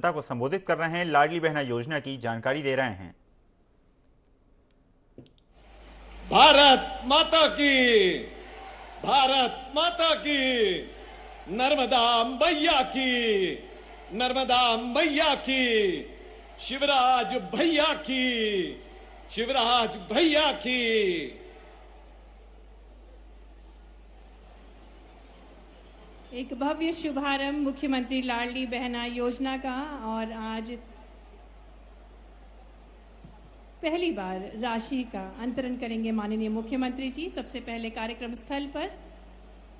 जनता को संबोधित कर रहे हैं, लाडली बहना योजना की जानकारी दे रहे हैं। भारत माता की, भारत माता की, नर्मदा मैया की, नर्मदा मैया की, शिवराज भैया की, शिवराज भैया की। एक भव्य शुभारंभ मुख्यमंत्री लाडली बहना योजना का। और आज पहली बार राशि का अंतरण करेंगे माननीय मुख्यमंत्री जी। सबसे पहले कार्यक्रम स्थल पर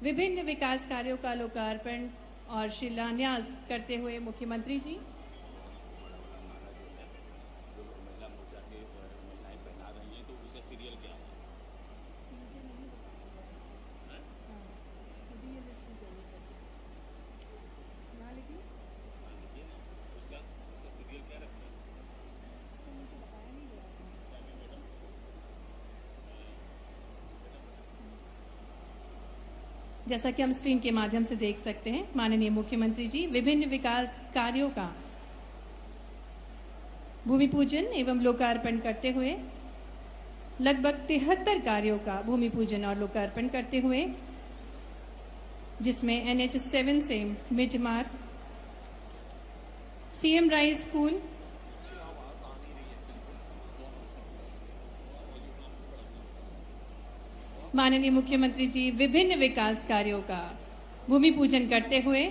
विभिन्न विकास कार्यों का लोकार्पण और शिलान्यास करते हुए मुख्यमंत्री जी। जैसा कि हम स्क्रीन के माध्यम से देख सकते हैं, माननीय मुख्यमंत्री जी विभिन्न विकास कार्यों का भूमि पूजन एवं लोकार्पण करते हुए, लगभग 73 कार्यों का भूमि पूजन और लोकार्पण करते हुए, जिसमें NH7 से मिज मार्ग, CM राइस स्कूल, माननीय मुख्यमंत्री जी विभिन्न विकास कार्यों का भूमि पूजन करते हुए,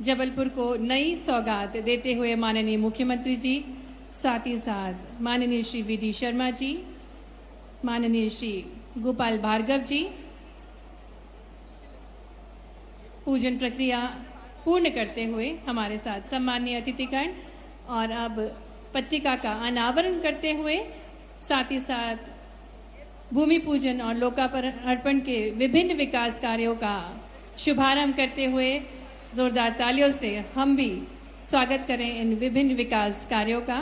जबलपुर को नई सौगात देते हुए माननीय मुख्यमंत्री जी, साथ ही साथ माननीय श्री VD शर्मा जी, माननीय श्री गोपाल भार्गव जी पूजन प्रक्रिया पूर्ण करते हुए हमारे साथ सम्माननीय अतिथिगण, और अब पट्टिका का अनावरण करते हुए, साथ ही साथ भूमि पूजन और लोकार्पण के विभिन्न विकास कार्यों का शुभारंभ करते हुए जोरदार तालियों से हम भी स्वागत करें इन विभिन्न विकास कार्यों का।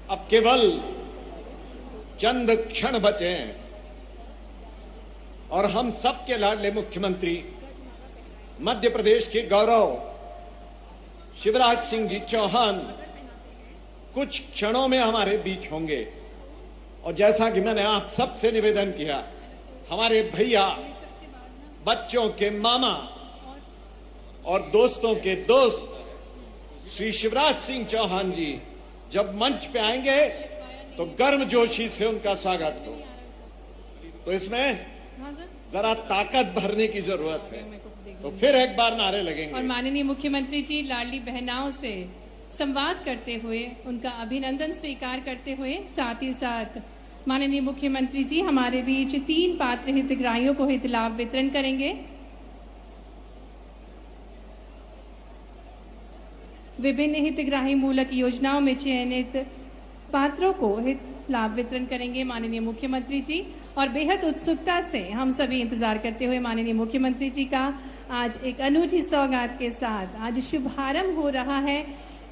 अब केवल चंद क्षण बचे हैं और हम सबके लाडले मुख्यमंत्री, मध्य प्रदेश के गौरव शिवराज सिंह जी चौहान कुछ क्षणों में हमारे बीच होंगे। और जैसा कि मैंने आप सबसे निवेदन किया, हमारे भैया, बच्चों के मामा और दोस्तों के दोस्त श्री शिवराज सिंह चौहान जी जब मंच पे आएंगे तो गर्मजोशी से उनका स्वागत हो। तो इसमें जरा ताकत भरने की जरूरत है, तो फिर एक बार नारे लगेंगे। और माननीय मुख्यमंत्री जी लाडली बहनाओं से संवाद करते हुए, उनका अभिनंदन स्वीकार करते हुए, साथ ही साथ माननीय मुख्यमंत्री जी हमारे बीच 3 पात्र हितग्राहियों को हित लाभ वितरण करेंगे। विभिन्न हितग्राही मूलक योजनाओं में चयनित पात्रों को हित लाभ वितरण करेंगे माननीय मुख्यमंत्री जी। और बेहद उत्सुकता से हम सभी इंतजार करते हुए माननीय मुख्यमंत्री जी का आज एक अनूठी सौगात के साथ आज शुभारंभ हो रहा है।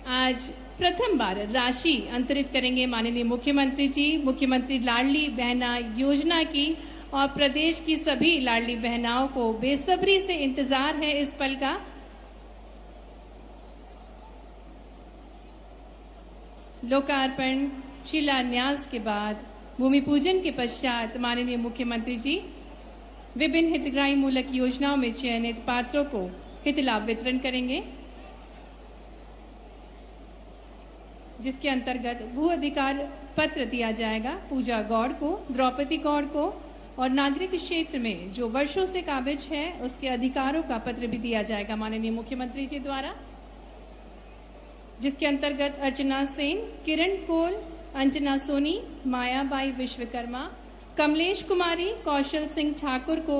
आज प्रथम बार राशि अंतरित करेंगे माननीय मुख्यमंत्री जी, मुख्यमंत्री लाडली बहना योजना की। और प्रदेश की सभी लाडली बहनाओं को बेसब्री से इंतजार है इस पल का। लोकार्पण शिलान्यास के बाद भूमि पूजन के पश्चात माननीय मुख्यमंत्री जी विभिन्न हितग्राही मूलक योजनाओं में चयनित पात्रों को हित लाभ वितरण करेंगे, जिसके अंतर्गत भू अधिकार पत्र दिया जाएगा पूजा गौड़ को, द्रौपदी गौड़ को, और नागरिक क्षेत्र में जो वर्षों से काबिज है उसके अधिकारों का पत्र भी दिया जाएगा माननीय मुख्यमंत्री जी द्वारा, जिसके अंतर्गत अर्चना सेन, किरण कोल, अंजना सोनी, मायाबाई विश्वकर्मा, कमलेश कुमारी, कौशल सिंह ठाकुर को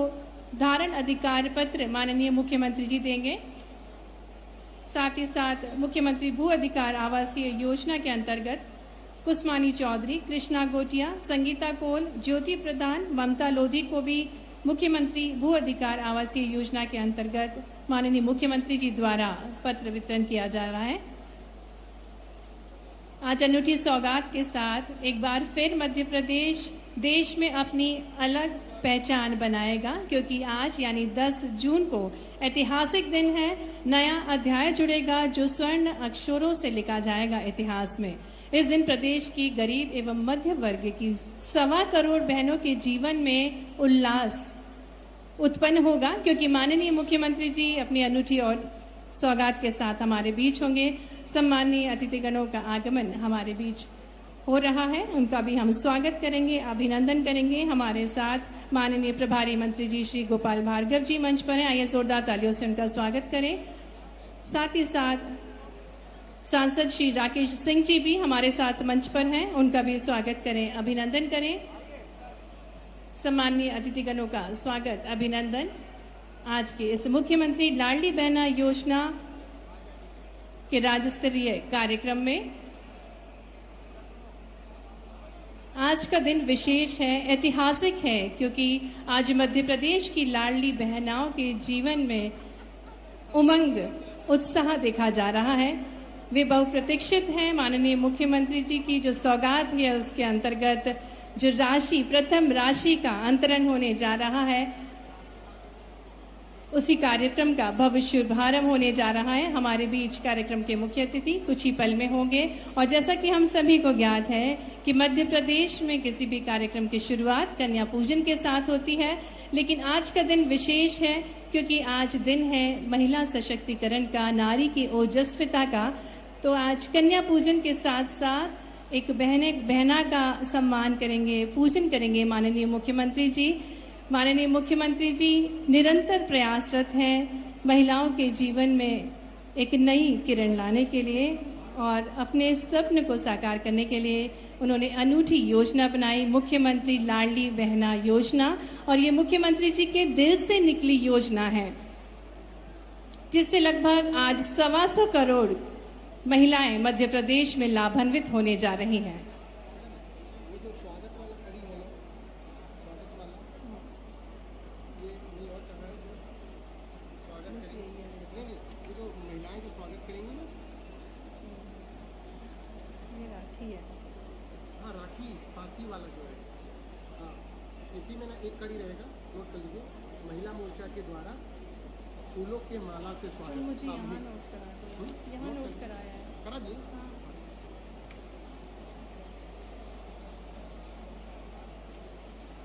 धारण अधिकार पत्र माननीय मुख्यमंत्री जी देंगे। साथ ही साथ मुख्यमंत्री भू अधिकार आवासीय योजना के अंतर्गत कुसमानी चौधरी, कृष्णा गोटिया, संगीता कोल, ज्योति प्रधान, ममता लोधी को भी मुख्यमंत्री भू अधिकार आवासीय योजना के अंतर्गत माननीय मुख्यमंत्री जी द्वारा पत्र वितरण किया जा रहा है। आज अनूठी सौगात के साथ एक बार फिर मध्य प्रदेश देश में अपनी अलग पहचान बनाएगा, क्योंकि आज यानी 10 जून को ऐतिहासिक दिन है। नया अध्याय जुड़ेगा जो स्वर्ण अक्षरों से लिखा जाएगा इतिहास में। इस दिन प्रदेश की गरीब एवं मध्य वर्ग की 1.25 करोड़ बहनों के जीवन में उल्लास उत्पन्न होगा, क्योंकि माननीय मुख्यमंत्री जी अपनी अनूठी और सौगात के साथ हमारे बीच होंगे। सम्मानीय अतिथिगणों का आगमन हमारे बीच हो रहा है, उनका भी हम स्वागत करेंगे, अभिनंदन करेंगे। हमारे साथ माननीय प्रभारी मंत्री जी श्री गोपाल भार्गव जी मंच पर हैं। आइए जोरदार तालियों से उनका स्वागत करें। साथ ही साथ सांसद श्री राकेश सिंह जी भी हमारे साथ मंच पर हैं, उनका भी स्वागत करें, अभिनंदन करें। सम्मानीय अतिथिगणों का स्वागत, अभिनंदन। आज के इस मुख्यमंत्री लाडली बहना योजना के राज्य स्तरीय कार्यक्रम में आज का दिन विशेष है, ऐतिहासिक है, क्योंकि आज मध्य प्रदेश की लाडली बहनाओं के जीवन में उमंग, उत्साह देखा जा रहा है। वे बहुप्रतीक्षित हैं। माननीय मुख्यमंत्री जी की जो सौगात है उसके अंतर्गत जो राशि, प्रथम राशि का अंतरण होने जा रहा है, उसी कार्यक्रम का भव्य शुभारंभ होने जा रहा है। हमारे बीच कार्यक्रम के मुख्य अतिथि कुछ ही पल में होंगे। और जैसा कि हम सभी को ज्ञात है कि मध्य प्रदेश में किसी भी कार्यक्रम की शुरुआत कन्या पूजन के साथ होती है, लेकिन आज का दिन विशेष है क्योंकि आज दिन है महिला सशक्तिकरण का, नारी की ओजस्विता का। तो आज कन्या पूजन के साथ साथ एक बहना का सम्मान करेंगे, पूजन करेंगे माननीय मुख्यमंत्री जी। माननीय मुख्यमंत्री जी निरंतर प्रयासरत हैं महिलाओं के जीवन में एक नई किरण लाने के लिए और अपने स्वप्न को साकार करने के लिए उन्होंने अनूठी योजना बनाई, मुख्यमंत्री लाडली बहना योजना। और ये मुख्यमंत्री जी के दिल से निकली योजना है, जिससे लगभग आज 125 करोड़ महिलाएं मध्य प्रदेश में लाभान्वित होने जा रही हैं। इसी में ना एक कड़ी रहेगा, नोट कर लीजिए। महिला मोर्चा के द्वारा फूलों के माला से स्वागत। मुझे यहाँ नोट करा दो, यहाँ नोट कराया है, करा दिए।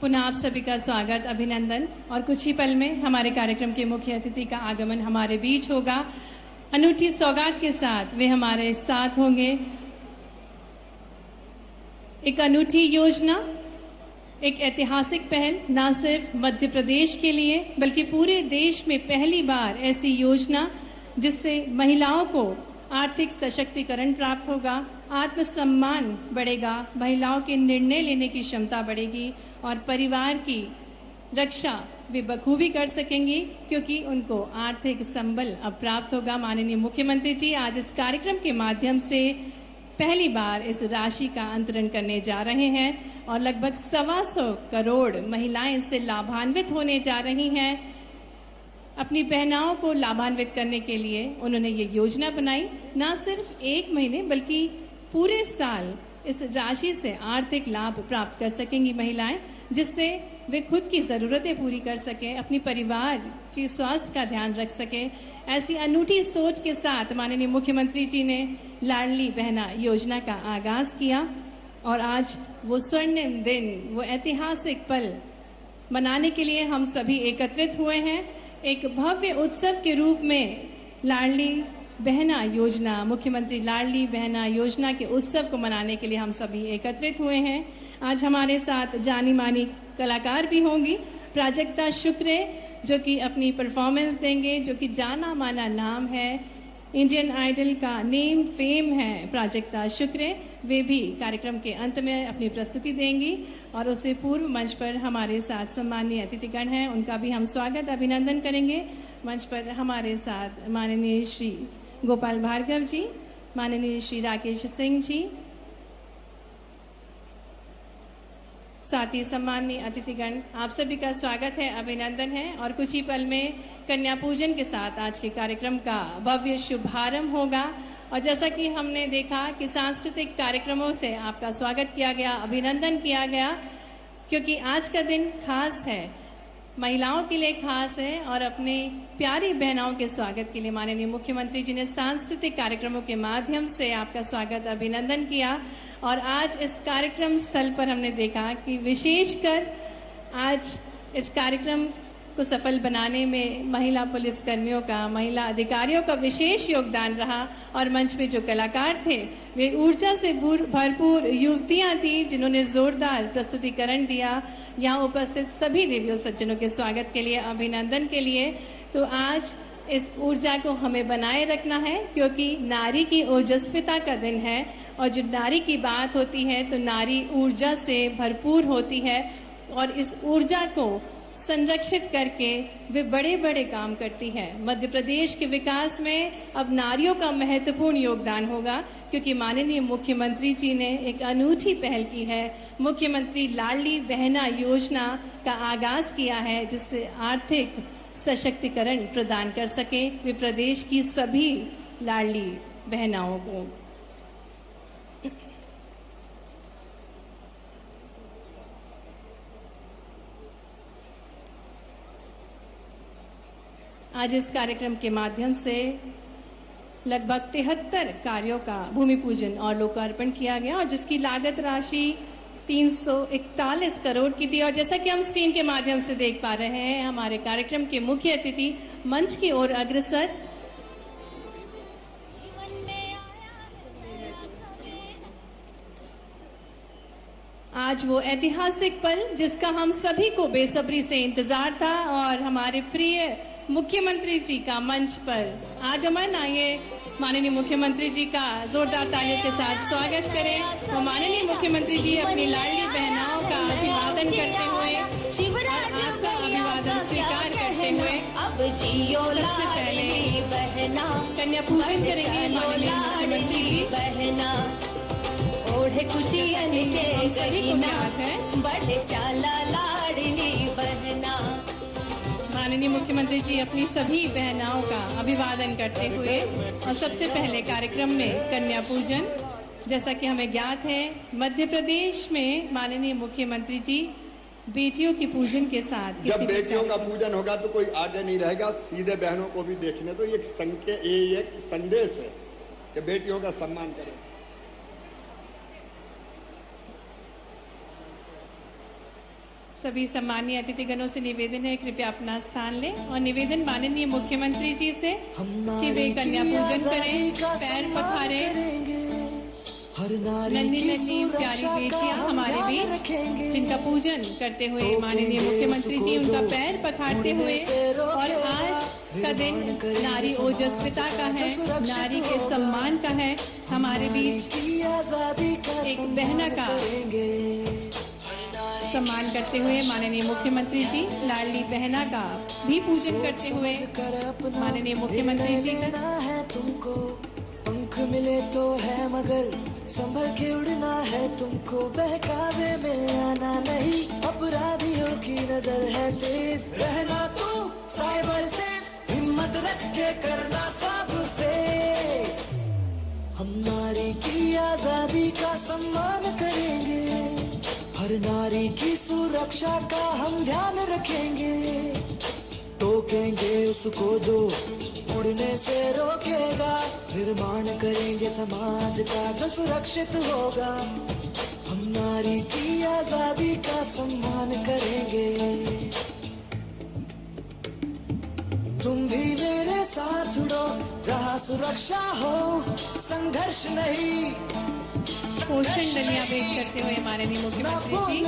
पुनः आप सभी का स्वागत, अभिनंदन। और कुछ ही पल में हमारे कार्यक्रम के मुख्य अतिथि का आगमन हमारे बीच होगा। अनूठी सौगात के साथ वे हमारे साथ होंगे। एक अनूठी योजना, एक ऐतिहासिक पहल, न सिर्फ मध्य प्रदेश के लिए बल्कि पूरे देश में पहली बार ऐसी योजना जिससे महिलाओं को आर्थिक सशक्तिकरण प्राप्त होगा, आत्मसम्मान बढ़ेगा, महिलाओं के निर्णय लेने की क्षमता बढ़ेगी और परिवार की रक्षा वे बखूबी कर सकेंगी, क्योंकि उनको आर्थिक संबल अब प्राप्त होगा। माननीय मुख्यमंत्री जी आज इस कार्यक्रम के माध्यम से पहली बार इस राशि का अंतरण करने जा रहे हैं और लगभग 125 करोड़ महिलाएं इससे लाभान्वित होने जा रही हैं। अपनी बहनाओं को लाभान्वित करने के लिए उन्होंने ये योजना बनाई। न सिर्फ 1 महीने बल्कि पूरे साल इस राशि से आर्थिक लाभ प्राप्त कर सकेंगी महिलाएं, जिससे वे खुद की जरूरतें पूरी कर सकें, अपनी परिवार के स्वास्थ्य का ध्यान रख सकें। ऐसी अनूठी सोच के साथ माननीय मुख्यमंत्री जी ने लाडली बहना योजना का आगाज किया और आज वो स्वर्णिम दिन, वो ऐतिहासिक पल मनाने के लिए हम सभी एकत्रित हुए हैं। एक भव्य उत्सव के रूप में लाडली बहना योजना, मुख्यमंत्री लाडली बहना योजना के उत्सव को मनाने के लिए हम सभी एकत्रित हुए हैं। आज हमारे साथ जानी मानी कलाकार भी होंगी। प्राजक्ता शुक्रे जो कि अपनी परफॉर्मेंस देंगे, जो कि जाना माना नाम है, इंडियन आइडल का नेम फेम है प्राजक्ता शुक्रे। वे भी कार्यक्रम के अंत में अपनी प्रस्तुति देंगी और उससे पूर्व मंच पर हमारे साथ सम्मानीय अतिथिगण हैं, उनका भी हम स्वागत अभिनंदन करेंगे। मंच पर हमारे साथ माननीय श्री गोपाल भार्गव जी, माननीय श्री राकेश सिंह जी, साथ ही सम्माननीय अतिथिगण, आप सभी का स्वागत है, अभिनंदन है। और कुछ ही पल में कन्या पूजन के साथ आज के कार्यक्रम का भव्य शुभारंभ होगा। और जैसा कि हमने देखा कि सांस्कृतिक कार्यक्रमों से आपका स्वागत किया गया, अभिनंदन किया गया, क्योंकि आज का दिन खास है, महिलाओं के लिए खास है। और अपने प्यारी बहनों के स्वागत के लिए माननीय मुख्यमंत्री जी ने सांस्कृतिक कार्यक्रमों के माध्यम से आपका स्वागत, अभिनंदन किया। और आज इस कार्यक्रम स्थल पर हमने देखा कि विशेषकर आज इस कार्यक्रम को सफल बनाने में महिला पुलिसकर्मियों का, महिला अधिकारियों का विशेष योगदान रहा। और मंच में जो कलाकार थे वे ऊर्जा से भरपूर युवतियां थी, जिन्होंने जोरदार प्रस्तुतिकरण दिया। यहाँ उपस्थित सभी देवियों सज्जनों के स्वागत के लिए, अभिनंदन के लिए। तो आज इस ऊर्जा को हमें बनाए रखना है, क्योंकि नारी की ओजस्विता का दिन है। और जब नारी की बात होती है तो नारी ऊर्जा से भरपूर होती है, और इस ऊर्जा को संरक्षित करके वे बड़े बड़े काम करती है। मध्य प्रदेश के विकास में अब नारियों का महत्वपूर्ण योगदान होगा, क्योंकि माननीय मुख्यमंत्री जी ने एक अनूठी पहल की है। मुख्यमंत्री लाडली बहना योजना का आगाज किया है, जिससे आर्थिक सशक्तिकरण प्रदान कर सके वे प्रदेश की सभी लाडली बहनाओं को। आज इस कार्यक्रम के माध्यम से लगभग 73 कार्यों का भूमि पूजन और लोकार्पण किया गया, और जिसकी लागत राशि 341 करोड़ की थी। और जैसा कि हम स्क्रीन के माध्यम से देख पा रहे हैं, हमारे कार्यक्रम के मुख्य अतिथि मंच की ओर अग्रसर। आज वो ऐतिहासिक पल जिसका हम सभी को बेसब्री से इंतजार था, और हमारे प्रिय मुख्यमंत्री जी का मंच पर आगमन। आइए माननीय मुख्यमंत्री जी का जोरदार तालियों के साथ स्वागत करें। और माननीय मुख्यमंत्री जी अपनी लाडली बहनाओं का अभिवादन करते हुए और आपका अभिवादन स्वीकार करते हुए सबसे पहले कन्या पूजन करेंगे माननीय मुख्यमंत्री जी। ओढ़े खुशी सभी को याद है, बड़े चाला लाडली बहना। माननीय मुख्यमंत्री जी अपनी सभी बहनाओं का अभिवादन करते हुए, और सबसे पहले कार्यक्रम में कन्या पूजन। जैसा कि हमें ज्ञात है, मध्य प्रदेश में माननीय मुख्यमंत्री जी बेटियों की पूजन के साथ जब बेटियों का पूजन होगा तो कोई आगे नहीं रहेगा, सीधे बहनों को भी देखने। तो ये एक संदेश है कि बेटियों का सम्मान करें। सभी सम्मानीय अतिथिगणों से निवेदन है, कृपया अपना स्थान लें। और निवेदन माननीय मुख्यमंत्री जी से कि वे कन्या पूजन करें, पैर पखारें। नन्ही नन्ही प्यारी बेटियां हमारे बीच, जिनका पूजन करते हुए माननीय मुख्यमंत्री जी उनका पैर पखारते हुए। और आज का दिन नारी ओजस्विता का है, नारी के सम्मान का है। हमारे बीच एक बहना का सम्मान करते हुए माननीय मुख्यमंत्री जी लाडली बहना का भी पूजन करते हुए माननीय मुख्यमंत्री जी का। तुमको पंख मिले तो है, मगर संभल के उड़ना है तुमको। बहकावे में आना नहीं, अपराधियों की नजर है तेज। रहना तू साइबर से, हिम्मत रख के करना सब फेस। हम नारी की आजादी का सम्मान करेंगे, हर नारी की सुरक्षा का हम ध्यान रखेंगे। टोकेंगे उसको जो उड़ने से रोकेगा, निर्माण करेंगे समाज का जो सुरक्षित होगा। हम नारी की आजादी का सम्मान करेंगे। तुम भी मेरे साथ उड़ो, जहाँ सुरक्षा हो, संघर्ष नहीं। पोषण डलियां भेंट करते हुए माननीय मुख्यमंत्री जी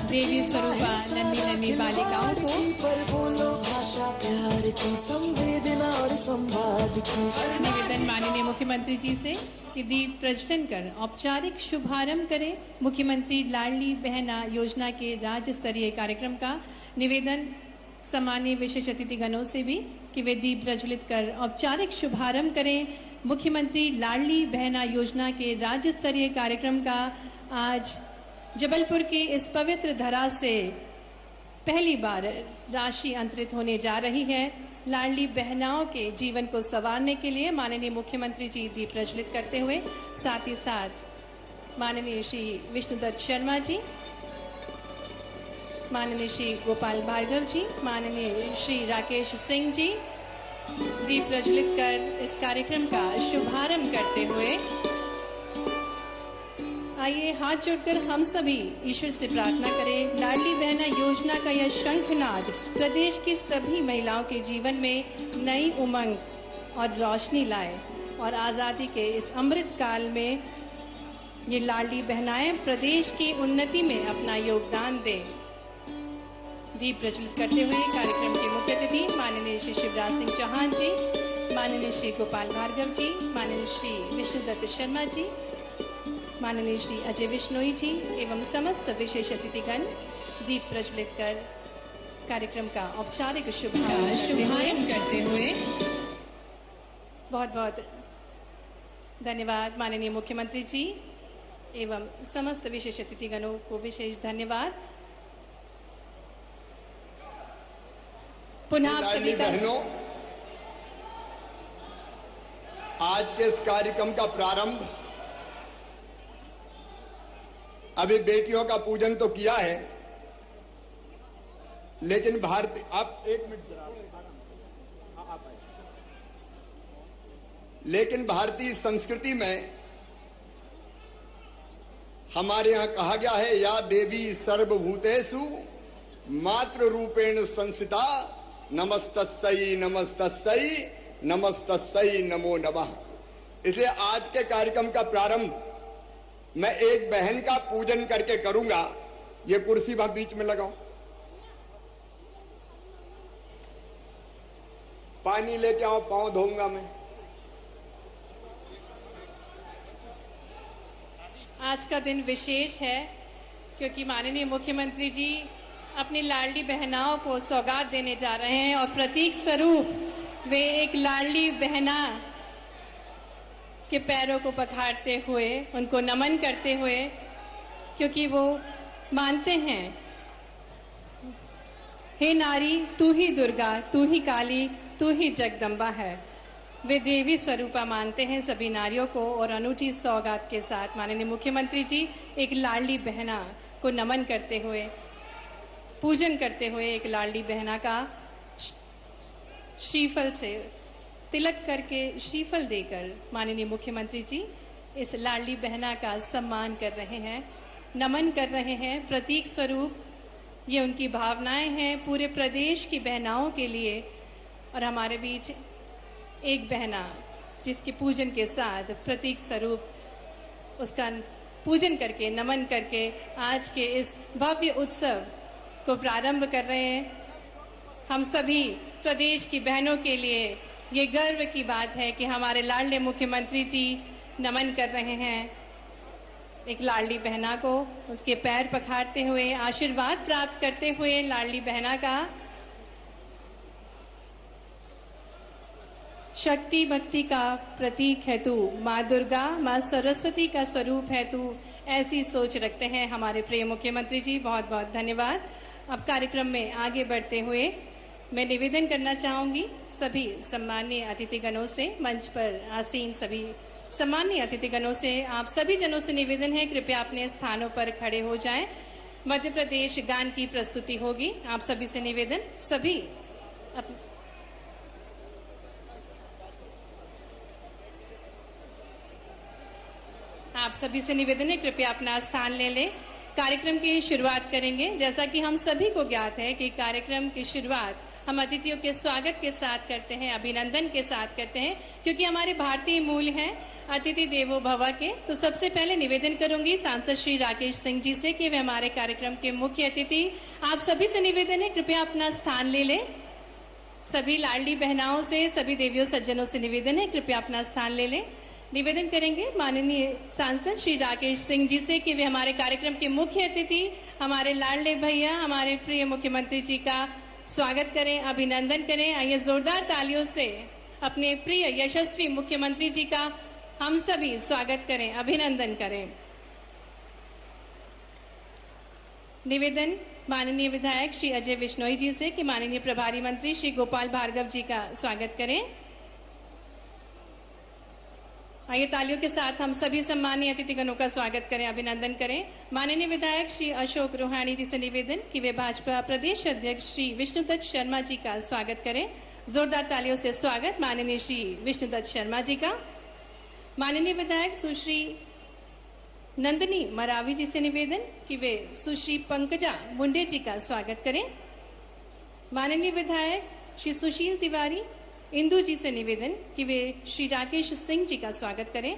देवी स्वरूपा नन्ही नन्ही बालिकाओं को पर बोलो भाषा प्यार की, संवेदना और संवाद की। निवेदन माननीय मुख्यमंत्री जी से कि दीप प्रज्वलन कर औपचारिक शुभारंभ करें मुख्यमंत्री लाडली बहना योजना के राज्य स्तरीय कार्यक्रम का। निवेदन सम्मानीय विशेष अतिथिगणों से भी कि वे दीप प्रज्वलित कर औपचारिक शुभारंभ करें मुख्यमंत्री लाडली बहना योजना के राज्य स्तरीय कार्यक्रम का। आज जबलपुर की इस पवित्र धरा से पहली बार राशि अंतरित होने जा रही है। लाडली बहनाओं के जीवन को संवारने के लिए माननीय मुख्यमंत्री जी दीप प्रज्वलित करते हुए, साथ ही साथ माननीय श्री विष्णुदत्त शर्मा जी, माननीय श्री गोपाल भार्गव जी, माननीय श्री राकेश सिंह जी दीप प्रज्वलित कर इस कार्यक्रम का शुभारंभ करते हुए आइए हाथ जोड़कर हम सभी ईश्वर से प्रार्थना करें, लाडली बहना योजना का यह शंखनाद प्रदेश की सभी महिलाओं के जीवन में नई उमंग और रोशनी लाए और आजादी के इस अमृत काल में ये लाडली बहनाएं प्रदेश की उन्नति में अपना योगदान दें। दीप प्रज्वलित करते हुए कार्यक्रम के मुख्य अतिथि माननीय श्री शिवराज सिंह चौहान जी, माननीय श्री गोपाल भार्गव जी, माननीय श्री विष्णुदत्त शर्मा जी, माननीय श्री अजय बिश्नोई जी एवं समस्त विशेष अतिथिगण दीप प्रज्वलित कर कार्यक्रम का औपचारिक शुभारंभ करते हुए बहुत बहुत धन्यवाद माननीय मुख्यमंत्री जी एवं समस्त विशेष अतिथिगणों को विशेष धन्यवाद। पुनः आप सभी का बहनों, आज के इस कार्यक्रम का प्रारंभ अभी बेटियों का पूजन तो किया है, लेकिन भारतीय आप एक मिनट लेकिन भारतीय संस्कृति में हमारे यहां कहा गया है, या देवी सर्वभूतेषु मातृ रूपेण संस्थिता नमस्तस्यै नमस्तस्यै नमस्तस्यै नमो नमः। इसलिए आज के कार्यक्रम का प्रारंभ मैं एक बहन का पूजन करके करूंगा। ये कुर्सी वहां बीच में लगाओ, पानी लेके आओ, पांव धोऊंगा मैं। आज का दिन विशेष है क्योंकि माननीय मुख्यमंत्री जी अपनी लाडली बहनाओं को सौगात देने जा रहे हैं और प्रतीक स्वरूप वे एक लाडली बहना के पैरों को पखारते हुए उनको नमन करते हुए, क्योंकि वो मानते हैं हे नारी तू ही दुर्गा, तू ही काली, तू ही जगदम्बा है। वे देवी स्वरूपा मानते हैं सभी नारियों को और अनूठी सौगात के साथ माननीय मुख्यमंत्री जी एक लाडली बहना को नमन करते हुए, पूजन करते हुए एक लाडली बहना का श्रीफल से तिलक करके श्रीफल देकर माननीय मुख्यमंत्री जी इस लाडली बहना का सम्मान कर रहे हैं, नमन कर रहे हैं। प्रतीक स्वरूप ये उनकी भावनाएं हैं पूरे प्रदेश की बहनाओं के लिए। और हमारे बीच एक बहना जिसके पूजन के साथ प्रतीक स्वरूप उसका पूजन करके नमन करके आज के इस भव्य उत्सव को प्रारंभ कर रहे हैं। हम सभी प्रदेश की बहनों के लिए ये गर्व की बात है कि हमारे लाडले मुख्यमंत्री जी नमन कर रहे हैं एक लाडली बहना को, उसके पैर पखारते हुए आशीर्वाद प्राप्त करते हुए लाडली बहना का शक्ति भक्ति का प्रतीक है तू, माँ दुर्गा, माँ सरस्वती का स्वरूप है तू, ऐसी सोच रखते हैं हमारे प्रिय मुख्यमंत्री जी। बहुत बहुत धन्यवाद। अब कार्यक्रम में आगे बढ़ते हुए मैं निवेदन करना चाहूंगी सभी सम्माननीय अतिथिगणों से, मंच पर आसीन सभी सम्माननीय अतिथिगणों से, आप सभी जनों से निवेदन है कृपया अपने स्थानों पर खड़े हो जाएं। मध्य प्रदेश गान की प्रस्तुति होगी। आप सभी से निवेदन, सभी आप सभी से निवेदन है कृपया अपना स्थान ले लें। कार्यक्रम की शुरुआत करेंगे। जैसा कि हम सभी को ज्ञात है कि कार्यक्रम की शुरुआत हम अतिथियों के स्वागत के साथ करते हैं, अभिनंदन के साथ करते हैं, क्योंकि हमारे भारतीय मूल हैं अतिथि देवो भव के। तो सबसे पहले निवेदन करूंगी सांसद श्री राकेश सिंह जी से कि वे हमारे कार्यक्रम के मुख्य अतिथि। आप सभी से निवेदन है कृपया अपना स्थान ले लें। सभी लाडली बहनाओं से, सभी देवियों सज्जनों से निवेदन है कृपया अपना स्थान ले लें। निवेदन करेंगे माननीय सांसद श्री राकेश सिंह जी से कि वे हमारे कार्यक्रम के मुख्य अतिथि हमारे लाडले भैया, हमारे प्रिय मुख्यमंत्री जी का स्वागत करें, अभिनंदन करें। आइए जोरदार तालियों से अपने प्रिय यशस्वी मुख्यमंत्री जी का हम सभी स्वागत करें, अभिनंदन करें। निवेदन माननीय विधायक श्री अजय विश्नोई जी से कि माननीय प्रभारी मंत्री श्री गोपाल भार्गव जी का स्वागत करें। आइए तालियों के साथ हम सभी सम्मानीय अतिथिगणों का स्वागत करें, अभिनंदन करें। माननीय विधायक श्री अशोक रोहाणी जी से निवेदन कि वे भाजपा प्रदेश अध्यक्ष श्री विष्णुदत्त शर्मा जी का स्वागत करें। जोरदार तालियों से स्वागत माननीय श्री विष्णुदत्त शर्मा जी का। माननीय विधायक सुश्री नंदिनी मरावी जी से निवेदन कि वे सुश्री पंकजा मुंडे जी का स्वागत करें। माननीय विधायक श्री सुशील तिवारी इंदु जी से निवेदन कि वे श्री राकेश सिंह जी का स्वागत करें।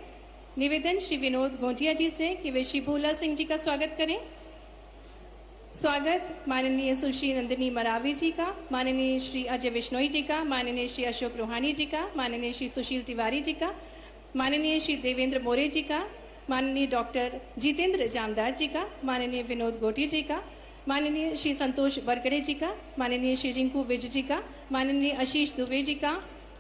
निवेदन श्री विनोद गोंटिया जी से कि वे श्री भोला सिंह जी का स्वागत करें। स्वागत माननीय सुश्री नंदिनी मरावी जी का, माननीय श्री अजय विश्नोई जी का, माननीय श्री अशोक रोहाणी जी का, माननीय श्री सुशील तिवारी जी का, माननीय श्री देवेंद्र मोरे जी का, माननीय डॉक्टर जितेंद्र जामदार जी का, माननीय विनोद गोटी जी का, माननीय श्री संतोष बरकड़े जी का, माननीय श्री रिंकू विज जी का, माननीय आशीष दुबे जी का,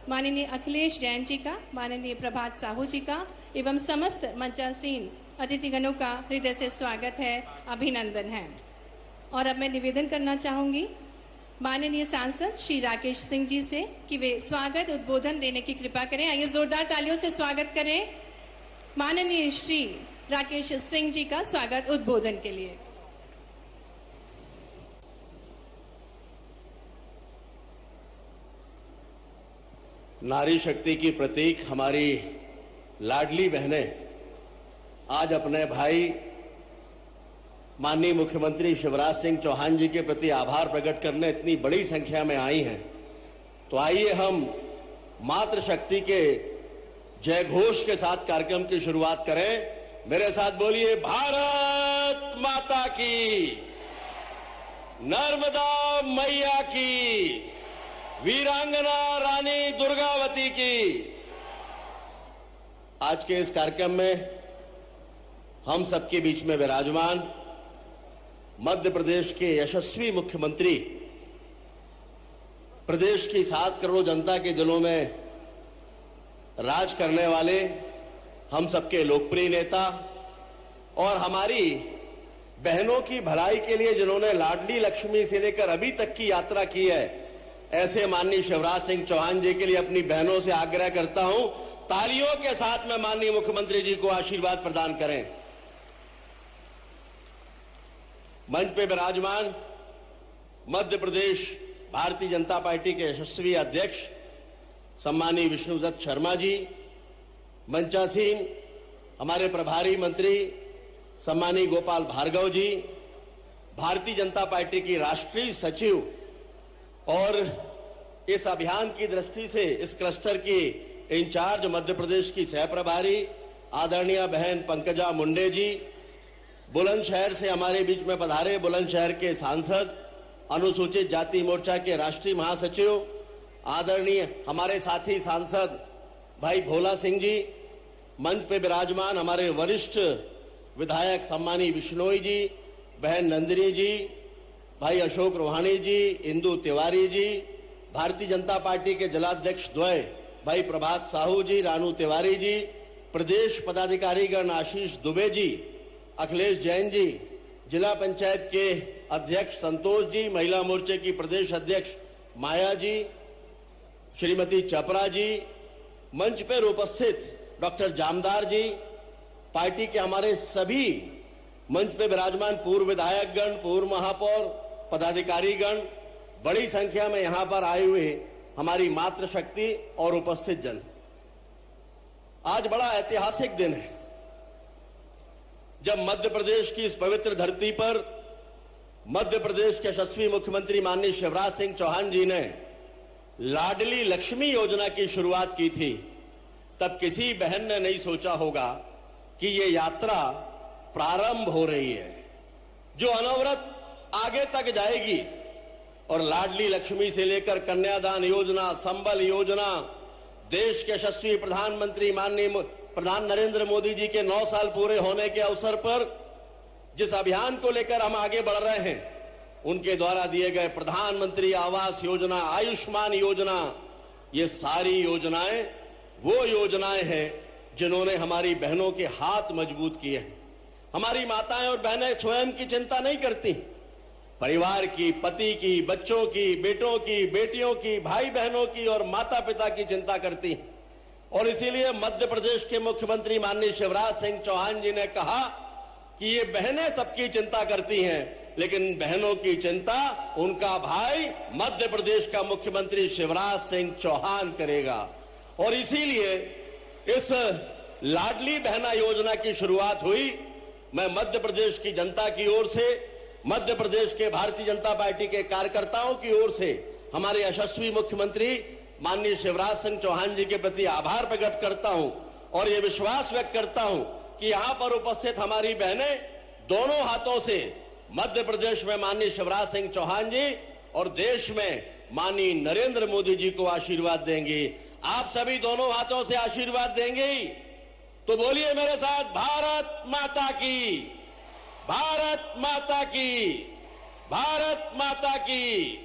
माननीय अखिलेश जैन जी का, माननीय प्रभात साहू जी का एवं समस्त मंचासीन अतिथिगणों का हृदय से स्वागत है, अभिनंदन है। और अब मैं निवेदन करना चाहूंगी माननीय सांसद श्री राकेश सिंह जी से कि वे स्वागत उद्बोधन देने की कृपा करें। आइए जोरदार तालियों से स्वागत करें माननीय श्री राकेश सिंह जी का स्वागत उद्बोधन के लिए। नारी शक्ति की प्रतीक हमारी लाडली बहनें आज अपने भाई माननीय मुख्यमंत्री शिवराज सिंह चौहान जी के प्रति आभार प्रकट करने इतनी बड़ी संख्या में आई हैं। तो आइए हम मातृशक्ति के जय घोष के साथ कार्यक्रम की शुरुआत करें। मेरे साथ बोलिए, भारत माता की, नर्मदा मैया की, वीरांगना रानी दुर्गावती की। आज के इस कार्यक्रम में हम सबके बीच में विराजमान मध्य प्रदेश के यशस्वी मुख्यमंत्री, प्रदेश की 7 करोड़ जनता के दिलों में राज करने वाले, हम सबके लोकप्रिय नेता और हमारी बहनों की भलाई के लिए जिन्होंने लाडली लक्ष्मी से लेकर अभी तक की यात्रा की है, ऐसे माननीय शिवराज सिंह चौहान जी के लिए अपनी बहनों से आग्रह करता हूं, तालियों के साथ में माननीय मुख्यमंत्री जी को आशीर्वाद प्रदान करें। मंच पे विराजमान मध्य प्रदेश भारतीय जनता पार्टी के यशस्वी अध्यक्ष सम्मानीय विष्णुदत्त शर्मा जी, मंचासीन हमारे प्रभारी मंत्री सम्मानीय गोपाल भार्गव जी, भारतीय जनता पार्टी की राष्ट्रीय सचिव और इस अभियान की दृष्टि से इस क्लस्टर की इंचार्ज मध्य प्रदेश की सह प्रभारी आदरणीय बहन पंकजा मुंडे जी, बुलंदशहर से हमारे बीच में पधारे बुलंदशहर के सांसद, अनुसूचित जाति मोर्चा के राष्ट्रीय महासचिव आदरणीय हमारे साथी सांसद भाई भोला सिंह जी, मंच पे विराजमान हमारे वरिष्ठ विधायक सम्मानीय विश्नोई जी, बहन नंदिनी जी, भाई अशोक रोहाणी जी, इंदु तिवारी जी, भारतीय जनता पार्टी के जिलाध्यक्ष द्वय भाई प्रभात साहू जी, रानू तिवारी जी, प्रदेश पदाधिकारीगण आशीष दुबे जी, अखिलेश जैन जी, जिला पंचायत के अध्यक्ष संतोष जी, महिला मोर्चे की प्रदेश अध्यक्ष माया जी, श्रीमती चपरा जी, मंच पर उपस्थित डॉक्टर जामदार जी, पार्टी के हमारे सभी मंच पे विराजमान पूर्व विधायकगण, पूर्व महापौर, पदाधिकारीगण, बड़ी संख्या में यहां पर आए हुए हमारी मातृशक्ति और उपस्थित जन। आज बड़ा ऐतिहासिक दिन है जब मध्य प्रदेश की इस पवित्र धरती पर मध्य प्रदेश के यशस्वी मुख्यमंत्री माननीय शिवराज सिंह चौहान जी ने लाडली लक्ष्मी योजना की शुरुआत की थी। तब किसी बहन ने नहीं सोचा होगा कि ये यात्रा प्रारंभ हो रही है, जो अनवरत आगे तक जाएगी और लाडली लक्ष्मी से लेकर कन्यादान योजना, संबल योजना, देश के यशस्वी प्रधानमंत्री माननीय प्रधान नरेंद्र मोदी जी के 9 साल पूरे होने के अवसर पर जिस अभियान को लेकर हम आगे बढ़ रहे हैं, उनके द्वारा दिए गए प्रधानमंत्री आवास योजना, आयुष्मान योजना, ये सारी योजनाएं वो योजनाएं हैं जिन्होंने हमारी बहनों के हाथ मजबूत किए हैं। हमारी माताएं और बहनें स्वयं की चिंता नहीं करती, परिवार की, पति की, बच्चों की, बेटों की, बेटियों की, भाई बहनों की और माता पिता की चिंता करती हैं। और इसीलिए मध्य प्रदेश के मुख्यमंत्री माननीय शिवराज सिंह चौहान जी ने कहा कि ये बहनें सबकी चिंता करती हैं, लेकिन बहनों की चिंता उनका भाई मध्य प्रदेश का मुख्यमंत्री शिवराज सिंह चौहान करेगा। और इसीलिए इस लाडली बहना योजना की शुरुआत हुई। मैं मध्य प्रदेश की जनता की ओर से, मध्य प्रदेश के भारतीय जनता पार्टी के कार्यकर्ताओं की ओर से हमारे यशस्वी मुख्यमंत्री माननीय शिवराज सिंह चौहान जी के प्रति आभार प्रकट करता हूं और ये विश्वास व्यक्त करता हूं कि यहां पर उपस्थित हमारी बहनें दोनों हाथों से मध्य प्रदेश में माननीय शिवराज सिंह चौहान जी और देश में माननीय नरेंद्र मोदी जी को आशीर्वाद देंगी। आप सभी दोनों हाथों से आशीर्वाद देंगे, तो बोलिए मेरे साथ, भारत माता की, भारत माता की, भारत माता की।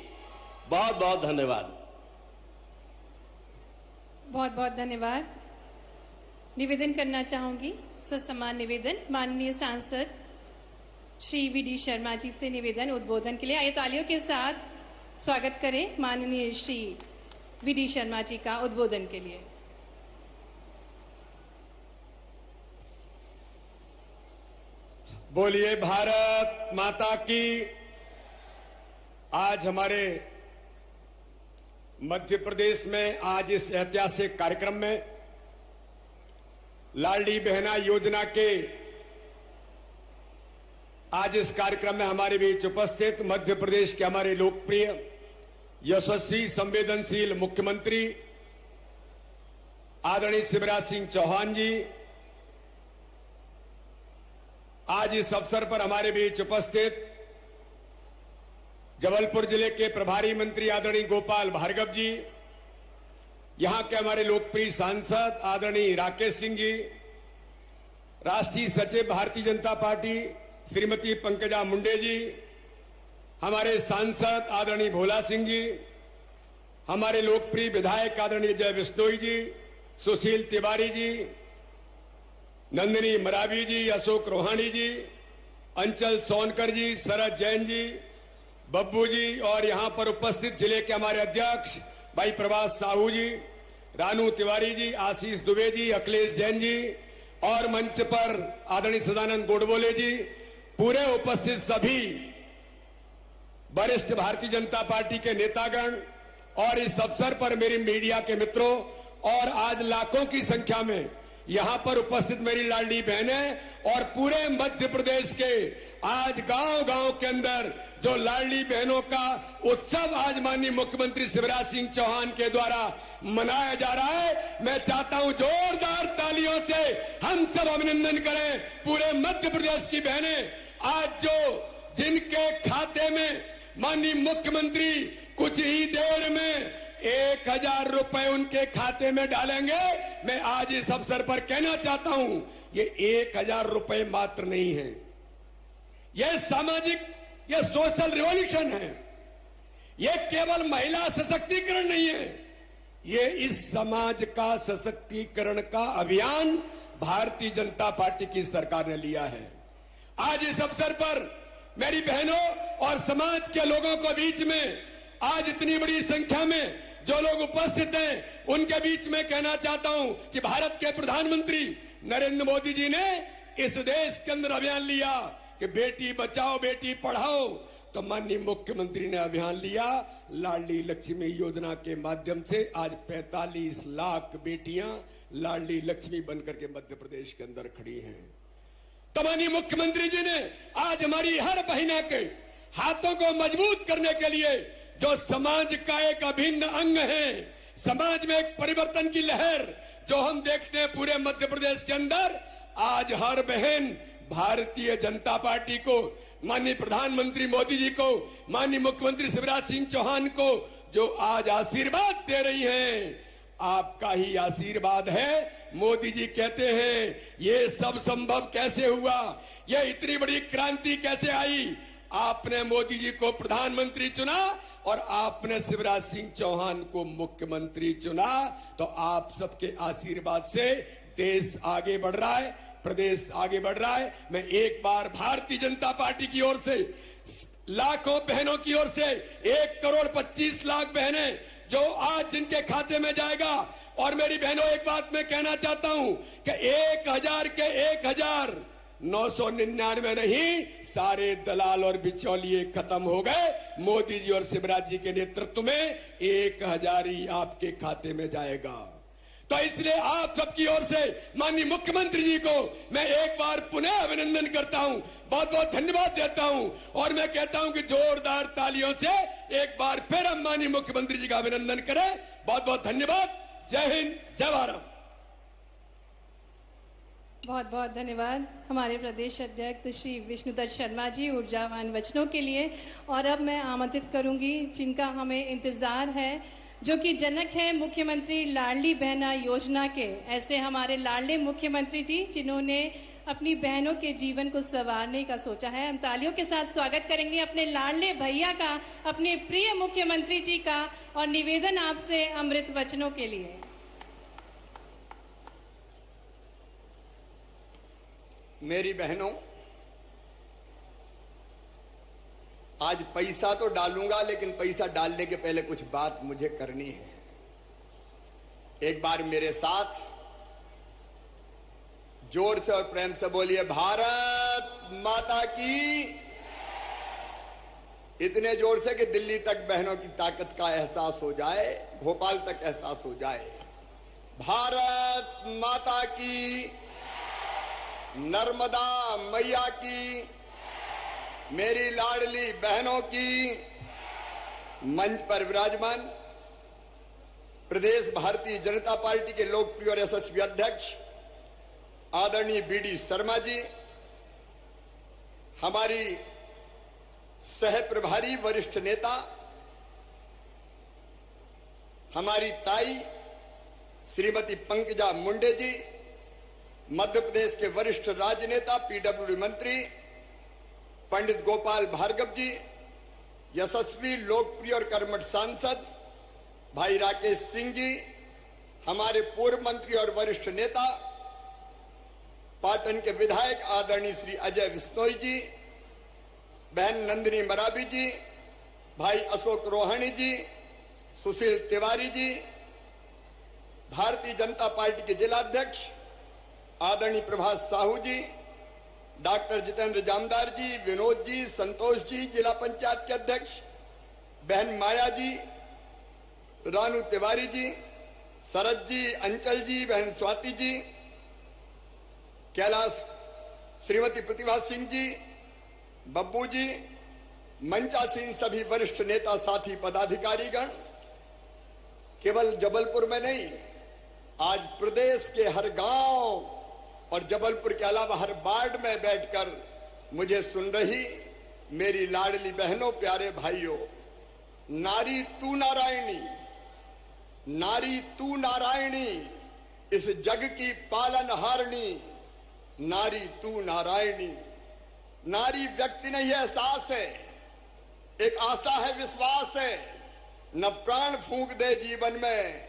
बहुत बहुत धन्यवाद। बहुत बहुत धन्यवाद। निवेदन करना चाहूंगी, ससम्मान निवेदन माननीय सांसद श्री वी.डी. शर्मा जी से निवेदन उद्बोधन के लिए। आइए तालियों के साथ स्वागत करें माननीय श्री वी.डी. शर्मा जी का उद्बोधन के लिए। बोलिए भारत माता की। आज हमारे मध्य प्रदेश में आज इस ऐतिहासिक कार्यक्रम में लाडली बहना योजना के आज इस कार्यक्रम में हमारे बीच उपस्थित मध्य प्रदेश के हमारे लोकप्रिय, यशस्वी, संवेदनशील मुख्यमंत्री आदरणीय शिवराज सिंह चौहान जी, आज इस अवसर पर हमारे बीच उपस्थित जबलपुर जिले के प्रभारी मंत्री आदरणीय गोपाल भार्गव जी, यहां के हमारे लोकप्रिय सांसद आदरणीय राकेश सिंह जी, राष्ट्रीय सचिव भारतीय जनता पार्टी श्रीमती पंकजा मुंडे जी, हमारे सांसद आदरणीय भोला सिंह जी, हमारे लोकप्रिय विधायक आदरणीय जय बिश्नोई जी, सुशील तिवारी जी, नंदिनी मरावी जी, अशोक रोहानी जी, अंचल सोनकर जी, शरद जैन जी, बब्बू जी और यहां पर उपस्थित जिले के हमारे अध्यक्ष भाई प्रभास साहू जी, रानू तिवारी जी, आशीष दुबे जी, अखिलेश जैन जी और मंच पर आदरणीय सदानंद गोडबोले जी, पूरे उपस्थित सभी वरिष्ठ भारतीय जनता पार्टी के नेतागण और इस अवसर पर मेरी मीडिया के मित्रों और आज लाखों की संख्या में यहां पर उपस्थित मेरी लाडली बहनें और पूरे मध्य प्रदेश के आज गांव-गांव के अंदर जो लाडली बहनों का उत्सव आज माननीय मुख्यमंत्री शिवराज सिंह चौहान के द्वारा मनाया जा रहा है, मैं चाहता हूं जोरदार तालियों से हम सब अभिनंदन करें पूरे मध्य प्रदेश की बहनें आज जो जिनके खाते में माननीय मुख्यमंत्री कुछ ही देर में 1000 रुपए उनके खाते में डालेंगे। मैं आज इस अवसर पर कहना चाहता हूं, ये 1000 रुपए मात्र नहीं है, ये सामाजिक, ये सोशल रिवॉल्यूशन है, ये केवल महिला सशक्तिकरण नहीं है, ये इस समाज का सशक्तिकरण का अभियान भारतीय जनता पार्टी की सरकार ने लिया है। आज इस अवसर पर मेरी बहनों और समाज के लोगों के बीच में आज इतनी बड़ी संख्या में जो लोग उपस्थित हैं उनके बीच में कहना चाहता हूं कि भारत के प्रधानमंत्री नरेंद्र मोदी जी ने इस देश के अंदर अभियान लिया कि बेटी बचाओ बेटी पढ़ाओ, तो माननीय मुख्यमंत्री ने अभियान लिया लाडली लक्ष्मी योजना के माध्यम से आज 45 लाख बेटियां लाडली लक्ष्मी बनकर के मध्य प्रदेश के अंदर खड़ी हैं। तो माननीय मुख्यमंत्री जी ने आज हमारी हर बहिना के हाथों को मजबूत करने के लिए जो समाज का एक अभिन्न अंग है, समाज में एक परिवर्तन की लहर जो हम देखते हैं पूरे मध्य प्रदेश के अंदर, आज हर बहन भारतीय जनता पार्टी को, माननीय प्रधानमंत्री मोदी जी को, माननीय मुख्यमंत्री शिवराज सिंह चौहान को जो आज आशीर्वाद दे रही हैं, आपका ही आशीर्वाद है। मोदी जी कहते हैं ये सब संभव कैसे हुआ, ये इतनी बड़ी क्रांति कैसे आई, आपने मोदी जी को प्रधानमंत्री चुना और आपने शिवराज सिंह चौहान को मुख्यमंत्री चुना, तो आप सबके आशीर्वाद से देश आगे बढ़ रहा है, प्रदेश आगे बढ़ रहा है। मैं एक बार भारतीय जनता पार्टी की ओर से लाखों बहनों की ओर से 1,25,00,000 बहनें जो आज जिनके खाते में जाएगा। और मेरी बहनों, एक बात मैं कहना चाहता हूं कि 1,000 के 1,999 नहीं, सारे दलाल और बिचौलिए खत्म हो गए। मोदी जी और शिवराज जी के नेतृत्व में 1,000 ही आपके खाते में जाएगा। तो इसलिए आप सबकी ओर से माननीय मुख्यमंत्री जी को मैं एक बार पुनः अभिनंदन करता हूं, बहुत बहुत धन्यवाद देता हूं। और मैं कहता हूं कि जोरदार तालियों से एक बार फिर हम माननीय मुख्यमंत्री जी का अभिनंदन करें। बहुत बहुत धन्यवाद। जय हिंद, जय भारत। बहुत बहुत धन्यवाद हमारे प्रदेश अध्यक्ष श्री विष्णुदत्त शर्मा जी ऊर्जावान वचनों के लिए। और अब मैं आमंत्रित करूंगी जिनका हमें इंतजार है, जो कि जनक है मुख्यमंत्री लाडली बहना योजना के, ऐसे हमारे लाडले मुख्यमंत्री जी जिन्होंने अपनी बहनों के जीवन को संवारने का सोचा है। हम तालियों के साथ स्वागत करेंगे अपने लाडले भैया का, अपने प्रिय मुख्यमंत्री जी का। और निवेदन आपसे अमृत वचनों के लिए। मेरी बहनों, आज पैसा तो डालूंगा, लेकिन पैसा डालने के पहले कुछ बात मुझे करनी है। एक बार मेरे साथ जोर से और प्रेम से बोलिए, भारत माता की। इतने जोर से कि दिल्ली तक बहनों की ताकत का एहसास हो जाए, भोपाल तक एहसास हो जाए। भारत माता की, नर्मदा मैया की, मेरी लाडली बहनों की। मंच पर विराजमान प्रदेश भारतीय जनता पार्टी के लोकप्रिय और यशस्वी अध्यक्ष आदरणीय बीडी शर्मा जी, हमारी सह प्रभारी वरिष्ठ नेता हमारी ताई श्रीमती पंकजा मुंडे जी, मध्य प्रदेश के वरिष्ठ राजनेता पीडब्ल्यूडी मंत्री पंडित गोपाल भार्गव जी, यशस्वी लोकप्रिय और कर्मठ सांसद भाई राकेश सिंह जी, हमारे पूर्व मंत्री और वरिष्ठ नेता पाटन के विधायक आदरणीय श्री अजय बिश्नोई जी, बहन नंदिनी मरावी जी, भाई अशोक रोहाणी जी, सुशील तिवारी जी, भारतीय जनता पार्टी के जिलाध्यक्ष आदरणीय प्रभात साहू जी, डॉक्टर जितेंद्र जामदार जी, विनोद जी, संतोष जी, जिला पंचायत के अध्यक्ष बहन माया जी, रानू तिवारी जी, शरद जी, अंचल जी, बहन स्वाति जी, कैलाश श्रीमती प्रतिभा सिंह जी, बब्बू जी, मंचासीन सभी वरिष्ठ नेता साथी पदाधिकारीगण, केवल जबलपुर में नहीं, आज प्रदेश के हर गांव और जबलपुर के अलावा हर वार्ड में बैठकर मुझे सुन रही मेरी लाडली बहनों, प्यारे भाइयों, नारी तू नारायणी, नारी तू नारायणी, इस जग की पालनहारिणी, नारी तू नारायणी। नारी व्यक्ति नहीं है, एहसास है, एक आशा है, विश्वास है, न प्राण फूंक दे जीवन में,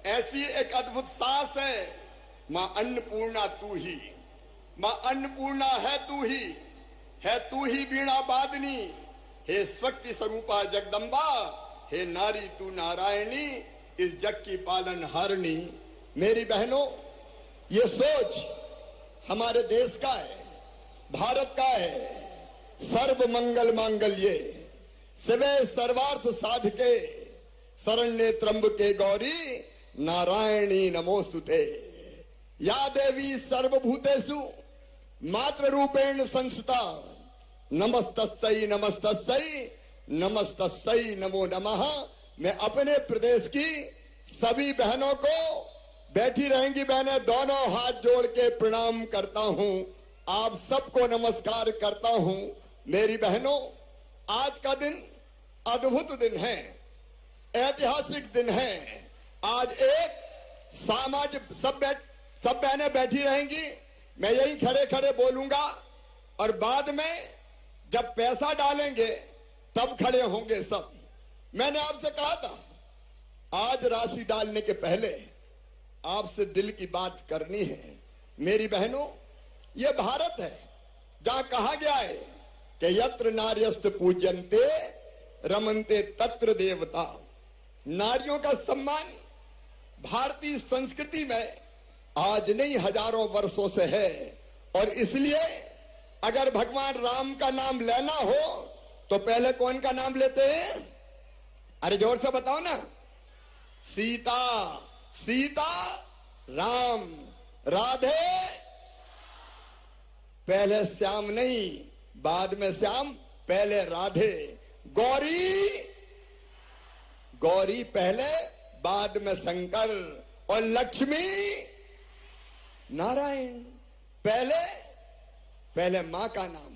ऐसी एक अद्भुत सांस है। मां अन्नपूर्णा तू ही, मां अन्नपूर्णा है तू ही वीणा वादनी, हे शक्ति स्वरूपा जगदम्बा, हे नारी तू नारायणी, इस जग की पालनहारिणी। मेरी बहनों, ये सोच हमारे देश का है, भारत का है। सर्व मंगल मांगल्ये शिवे सर्वार्थ साधके, शरण्ये त्र्यंबके गौरी, नारायणी नमोस्तुते। या देवी सर्वभूतेषु मातृ रूपेण संस्थिता, नमस्तस्यै नमस्तस्यै नमस्तस्यै नमो नमः। मैं अपने प्रदेश की सभी बहनों को, बैठी रहेंगी बहनें, दोनों हाथ जोड़ के प्रणाम करता हूं। आप सबको नमस्कार करता हूं। मेरी बहनों, आज का दिन अद्भुत दिन है, ऐतिहासिक दिन है। आज एक सामाजिक सब बहनें बैठी रहेंगी, मैं यही खड़े खड़े बोलूंगा, और बाद में जब पैसा डालेंगे तब खड़े होंगे सब। मैंने आपसे कहा था, आज राशि डालने के पहले आपसे दिल की बात करनी है। मेरी बहनों, ये भारत है जहां कहा गया है कि यत्र नार्यस्त पूज्यन्ते रमन्ते तत्र देवता। नारियों का सम्मान भारतीय संस्कृति में आज नहीं हजारों वर्षों से है, और इसलिए अगर भगवान राम का नाम लेना हो तो पहले कौन का नाम लेते हैं? अरे जोर से बताओ ना। सीता, सीता, राम, राधे, पहले श्याम नहीं, बाद में श्याम, पहले राधे। गौरी, गौरी पहले, बाद में शंकर। और लक्ष्मी नारायण, पहले पहले मां का नाम,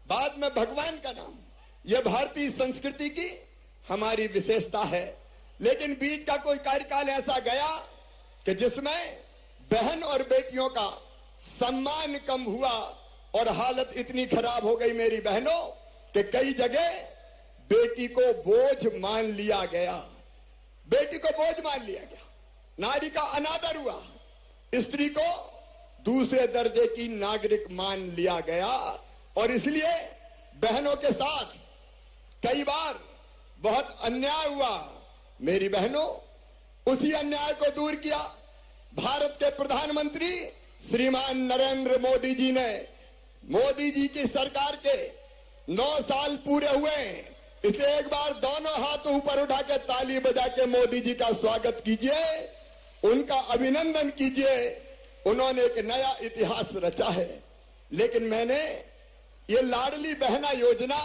बाद में भगवान का नाम। यह भारतीय संस्कृति की हमारी विशेषता है। लेकिन बीच का कोई कार्यकाल ऐसा गया कि जिसमें बहन और बेटियों का सम्मान कम हुआ और हालत इतनी खराब हो गई मेरी बहनों कि कई जगह बेटी को बोझ मान लिया गया। बेटी को बोझ मान लिया गया, नारी का अनादर हुआ, स्त्री को दूसरे दर्जे की नागरिक मान लिया गया। और इसलिए बहनों के साथ कई बार बहुत अन्याय हुआ। मेरी बहनों, उसी अन्याय को दूर किया भारत के प्रधानमंत्री श्रीमान नरेंद्र मोदी जी ने। मोदी जी की सरकार के 9 साल पूरे हुए, इसे एक बार दोनों हाथ ऊपर उठा के ताली बजा के मोदी जी का स्वागत कीजिए, उनका अभिनंदन कीजिए। उन्होंने एक नया इतिहास रचा है। लेकिन मैंने ये लाडली बहना योजना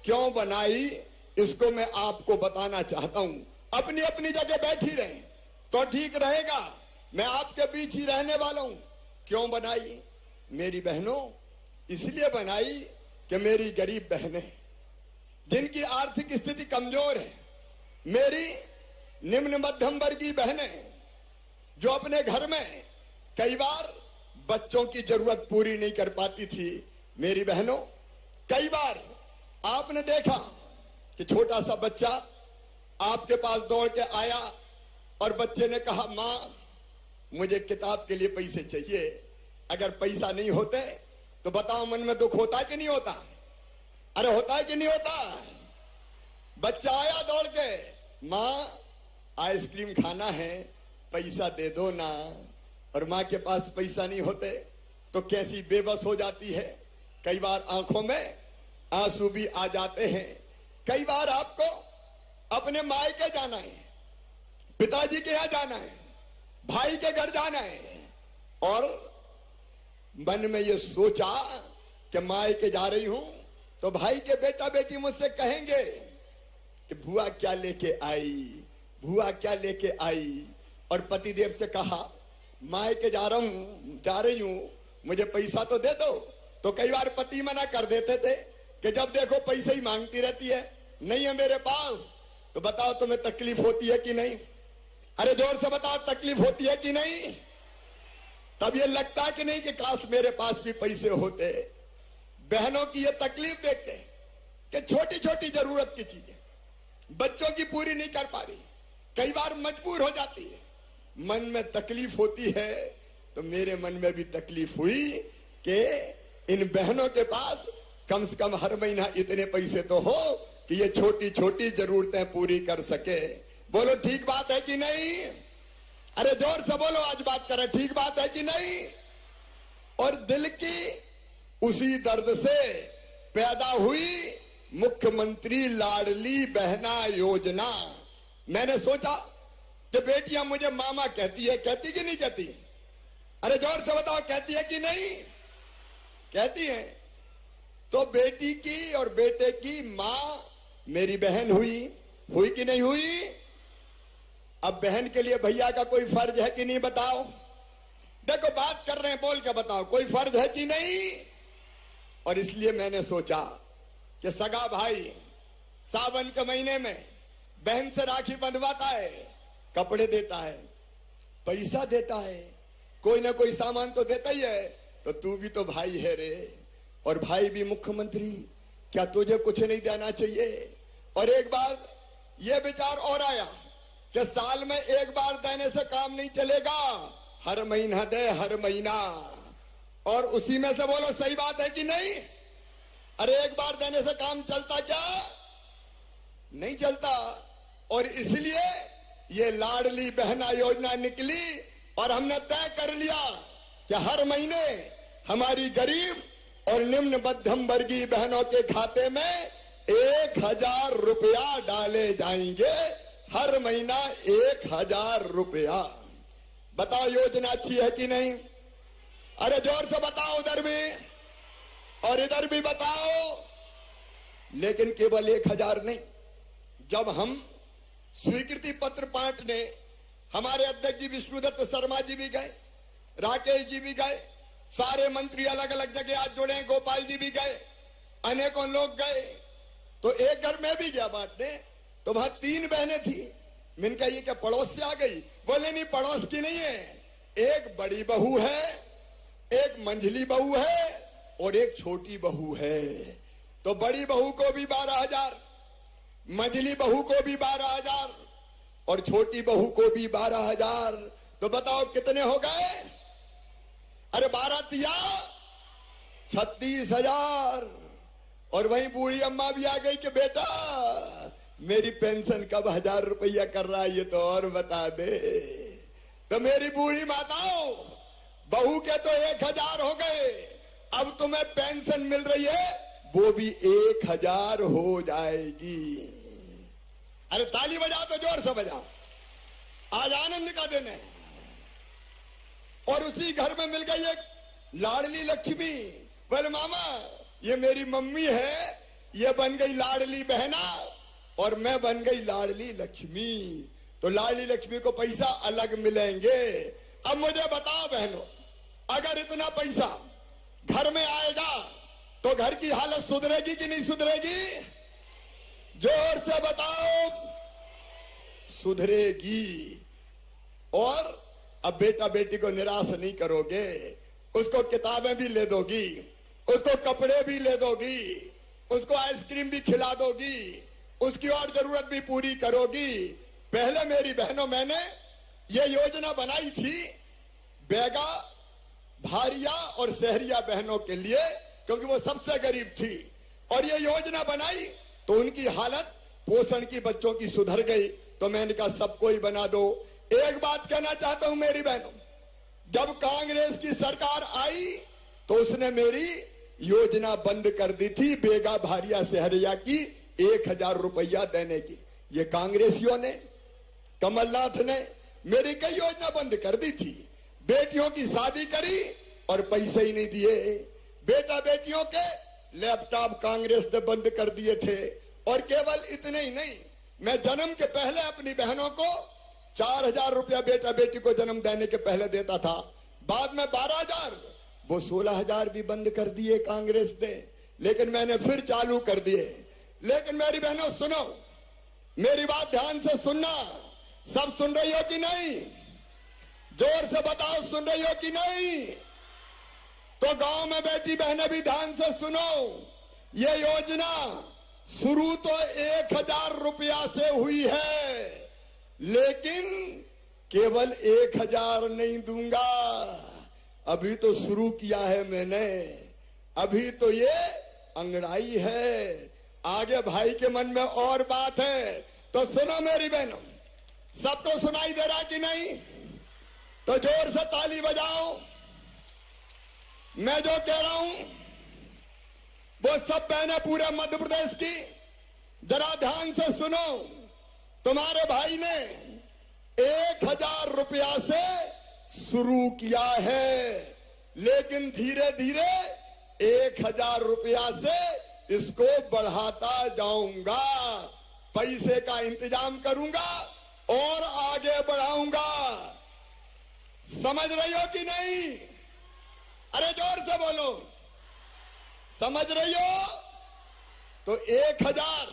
क्यों बनाई, इसको मैं आपको बताना चाहता हूं। अपनी अपनी जगह बैठी रहे तो ठीक रहेगा, मैं आपके बीच ही रहने वाला हूं। क्यों बनाई मेरी बहनों? इसलिए बनाई कि मेरी गरीब बहनें जिनकी आर्थिक स्थिति कमजोर है, मेरी निम्न मध्यम वर्गीय बहनें जो अपने घर में कई बार बच्चों की जरूरत पूरी नहीं कर पाती थी। मेरी बहनों, कई बार आपने देखा कि छोटा सा बच्चा आपके पास दौड़ के आया और बच्चे ने कहा, मां मुझे किताब के लिए पैसे चाहिए। अगर पैसा नहीं होते तो बताओ मन में दुख होता है कि नहीं होता? अरे होता है कि नहीं होता? बच्चा आया दौड़ के, मां आइसक्रीम खाना है, पैसा दे दो ना। और मां के पास पैसा नहीं होते तो कैसी बेबस हो जाती है। कई बार आंखों में आंसू भी आ जाते हैं। कई बार आपको अपने मायके जाना है, पिताजी के यहां जाना है, भाई के घर जाना है, और मन में ये सोचा कि मायके जा रही हूं तो भाई के बेटा बेटी मुझसे कहेंगे कि बुआ क्या लेके आई, बुआ क्या लेके आई। और पतिदेव से कहा, मायके जा रही हूं, मुझे पैसा तो दे दो। तो कई बार पति मना कर देते थे कि जब देखो पैसे ही मांगती रहती है, नहीं है मेरे पास। तो बताओ तुम्हें तकलीफ होती है कि नहीं? अरे जोर से बताओ, तकलीफ होती है कि नहीं? तब ये लगता है कि नहीं कि काश मेरे पास भी पैसे होते। बहनों की ये तकलीफ देखते कि छोटी छोटी जरूरत की चीजें बच्चों की पूरी नहीं कर पा रही, कई बार मजबूर हो जाती है, मन में तकलीफ होती है। तो मेरे मन में भी तकलीफ हुई कि इन बहनों के पास कम से कम हर महीना इतने पैसे तो हो कि ये छोटी छोटी जरूरतें पूरी कर सके। बोलो ठीक बात है कि नहीं? अरे जोर से बोलो, आज बात करें, ठीक बात है कि नहीं? और दिल की उसी दर्द से पैदा हुई मुख्यमंत्री लाडली बहना योजना। मैंने सोचा कि बेटियां मुझे मामा कहती है, कहती कि नहीं कहती? अरे जोर से बताओ, कहती है कि नहीं? कहती है। तो बेटी की और बेटे की मां मेरी बहन हुई कि नहीं हुई? अब बहन के लिए भैया का कोई फर्ज है कि नहीं, बताओ? देखो बात कर रहे हैं, बोल के बताओ, कोई फर्ज है कि नहीं? और इसलिए मैंने सोचा कि सगा भाई सावन के महीने में बहन से राखी बंधवाता है, कपड़े देता है, पैसा देता है, कोई ना कोई सामान तो देता ही है। तो तू भी तो भाई है रे, और भाई भी मुख्यमंत्री, क्या तुझे कुछ नहीं देना चाहिए? और एक बार ये विचार और आया कि साल में एक बार देने से काम नहीं चलेगा, हर महीना दे, हर महीना। और उसी में से बोलो, सही बात है कि नहीं? अरे एक बार देने से काम चलता क्या? नहीं चलता। और इसलिए ये लाडली बहना योजना निकली और हमने तय कर लिया कि हर महीने हमारी गरीब और निम्न मध्यम वर्गीय बहनों के खाते में 1000 रुपया डाले जाएंगे। हर महीना 1000 रुपया। बताओ योजना अच्छी है कि नहीं? अरे जोर से बताओ उधर भी और इधर भी बताओ। लेकिन केवल 1000 नहीं, जब हम स्वीकृति पत्र बांटने हमारे अध्यक्ष जी विष्णुदत्त शर्मा जी भी गए, राकेश जी भी गए, सारे मंत्री अलग अलग जगह आज जुड़े, गोपाल जी भी गए, अनेकों लोग गए। तो एक घर में भी गया बांटने, तो वहां 3 बहनें थी। मैंने कहा ये क्या पड़ोस से आ गई? बोले नहीं, पड़ोस की नहीं है, एक बड़ी बहू है, एक मंझली बहू है और एक छोटी बहू है। तो बड़ी बहू को भी 12,000, मंझली बहू को भी 12,000 और छोटी बहू को भी 12,000। तो बताओ कितने हो गए? अरे 12 तिया 36,000। और वहीं बूढ़ी अम्मा भी आ गई कि बेटा मेरी पेंशन कब 1000 रुपया कर रहा है, ये तो और बता दे। तो मेरी बूढ़ी माताओं, बहू के तो 1000 हो गए, अब तुम्हें पेंशन मिल रही है वो भी 1000 हो जाएगी। अरे ताली बजाओ तो जोर से बजाओ, आज आनंद का दिन है। और उसी घर में मिल गई एक लाडली लक्ष्मी। बोले मामा ये मेरी मम्मी है, ये बन गई लाडली बहना और मैं बन गई लाडली लक्ष्मी। तो लाडली लक्ष्मी को पैसा अलग मिलेंगे। अब मुझे बताओ बहनों, अगर इतना पैसा घर में आएगा तो घर की हालत सुधरेगी कि नहीं सुधरेगी? जोर से बताओ। सुधरेगी। और अब बेटा बेटी को निराश नहीं करोगे, उसको किताबें भी ले दोगी, उसको कपड़े भी ले दोगी, उसको आइसक्रीम भी खिला दोगी, उसकी और जरूरत भी पूरी करोगी। पहले मेरी बहनों मैंने ये योजना बनाई थी बेगा, भारिया और शहरिया बहनों के लिए, क्योंकि वो सबसे गरीब थी। और ये योजना बनाई तो उनकी हालत पोषण की बच्चों की सुधर गई। तो मैंने कहा सबको ही बना दो। एक बात कहना चाहता हूं मेरी बहनों, जब कांग्रेस की सरकार आई तो उसने मेरी योजना बंद कर दी थी बेगा, भारिया, शहरिया की 1000 रुपया देने की। ये कांग्रेसियों ने, कमलनाथ ने मेरी कई योजना बंद कर दी थी। बेटियों की शादी करी और पैसे ही नहीं दिए। बेटा बेटियों के लैपटॉप कांग्रेस ने बंद कर दिए थे। और केवल इतने ही नहीं, मैं जन्म के पहले अपनी बहनों को 4000 रुपया बेटा बेटी को जन्म देने के पहले देता था। बाद में 12,000, वो 16,000 भी बंद कर दिए कांग्रेस ने, लेकिन मैंने फिर चालू कर दिए। लेकिन मेरी बहनों सुनो, मेरी बात ध्यान से सुनना। सब सुन रही हो कि नहीं? जोर से बताओ सुन रही हो कि नहीं? तो गांव में बैठी बहनें भी ध्यान से सुनो। ये योजना शुरू तो 1000 रुपया से हुई है, लेकिन केवल 1000 नहीं दूंगा। अभी तो शुरू किया है मैंने, अभी तो ये अंगड़ाई है। आगे भाई के मन में और बात है। तो सुनो मेरी बहनों, सबको सुनाई दे रहा कि नहीं? तो जोर से ताली बजाओ। मैं जो कह रहा हूं वो सब बहनें पूरे मध्य प्रदेश की जरा ध्यान से सुनो। तुम्हारे भाई ने 1000 रुपया से शुरू किया है, लेकिन धीरे धीरे 1000 रुपया से इसको बढ़ाता जाऊंगा। पैसे का इंतजाम करूंगा और आगे बढ़ाऊंगा। समझ रही हो कि नहीं? अरे जोर से बोलो, समझ रही हो? तो 1000,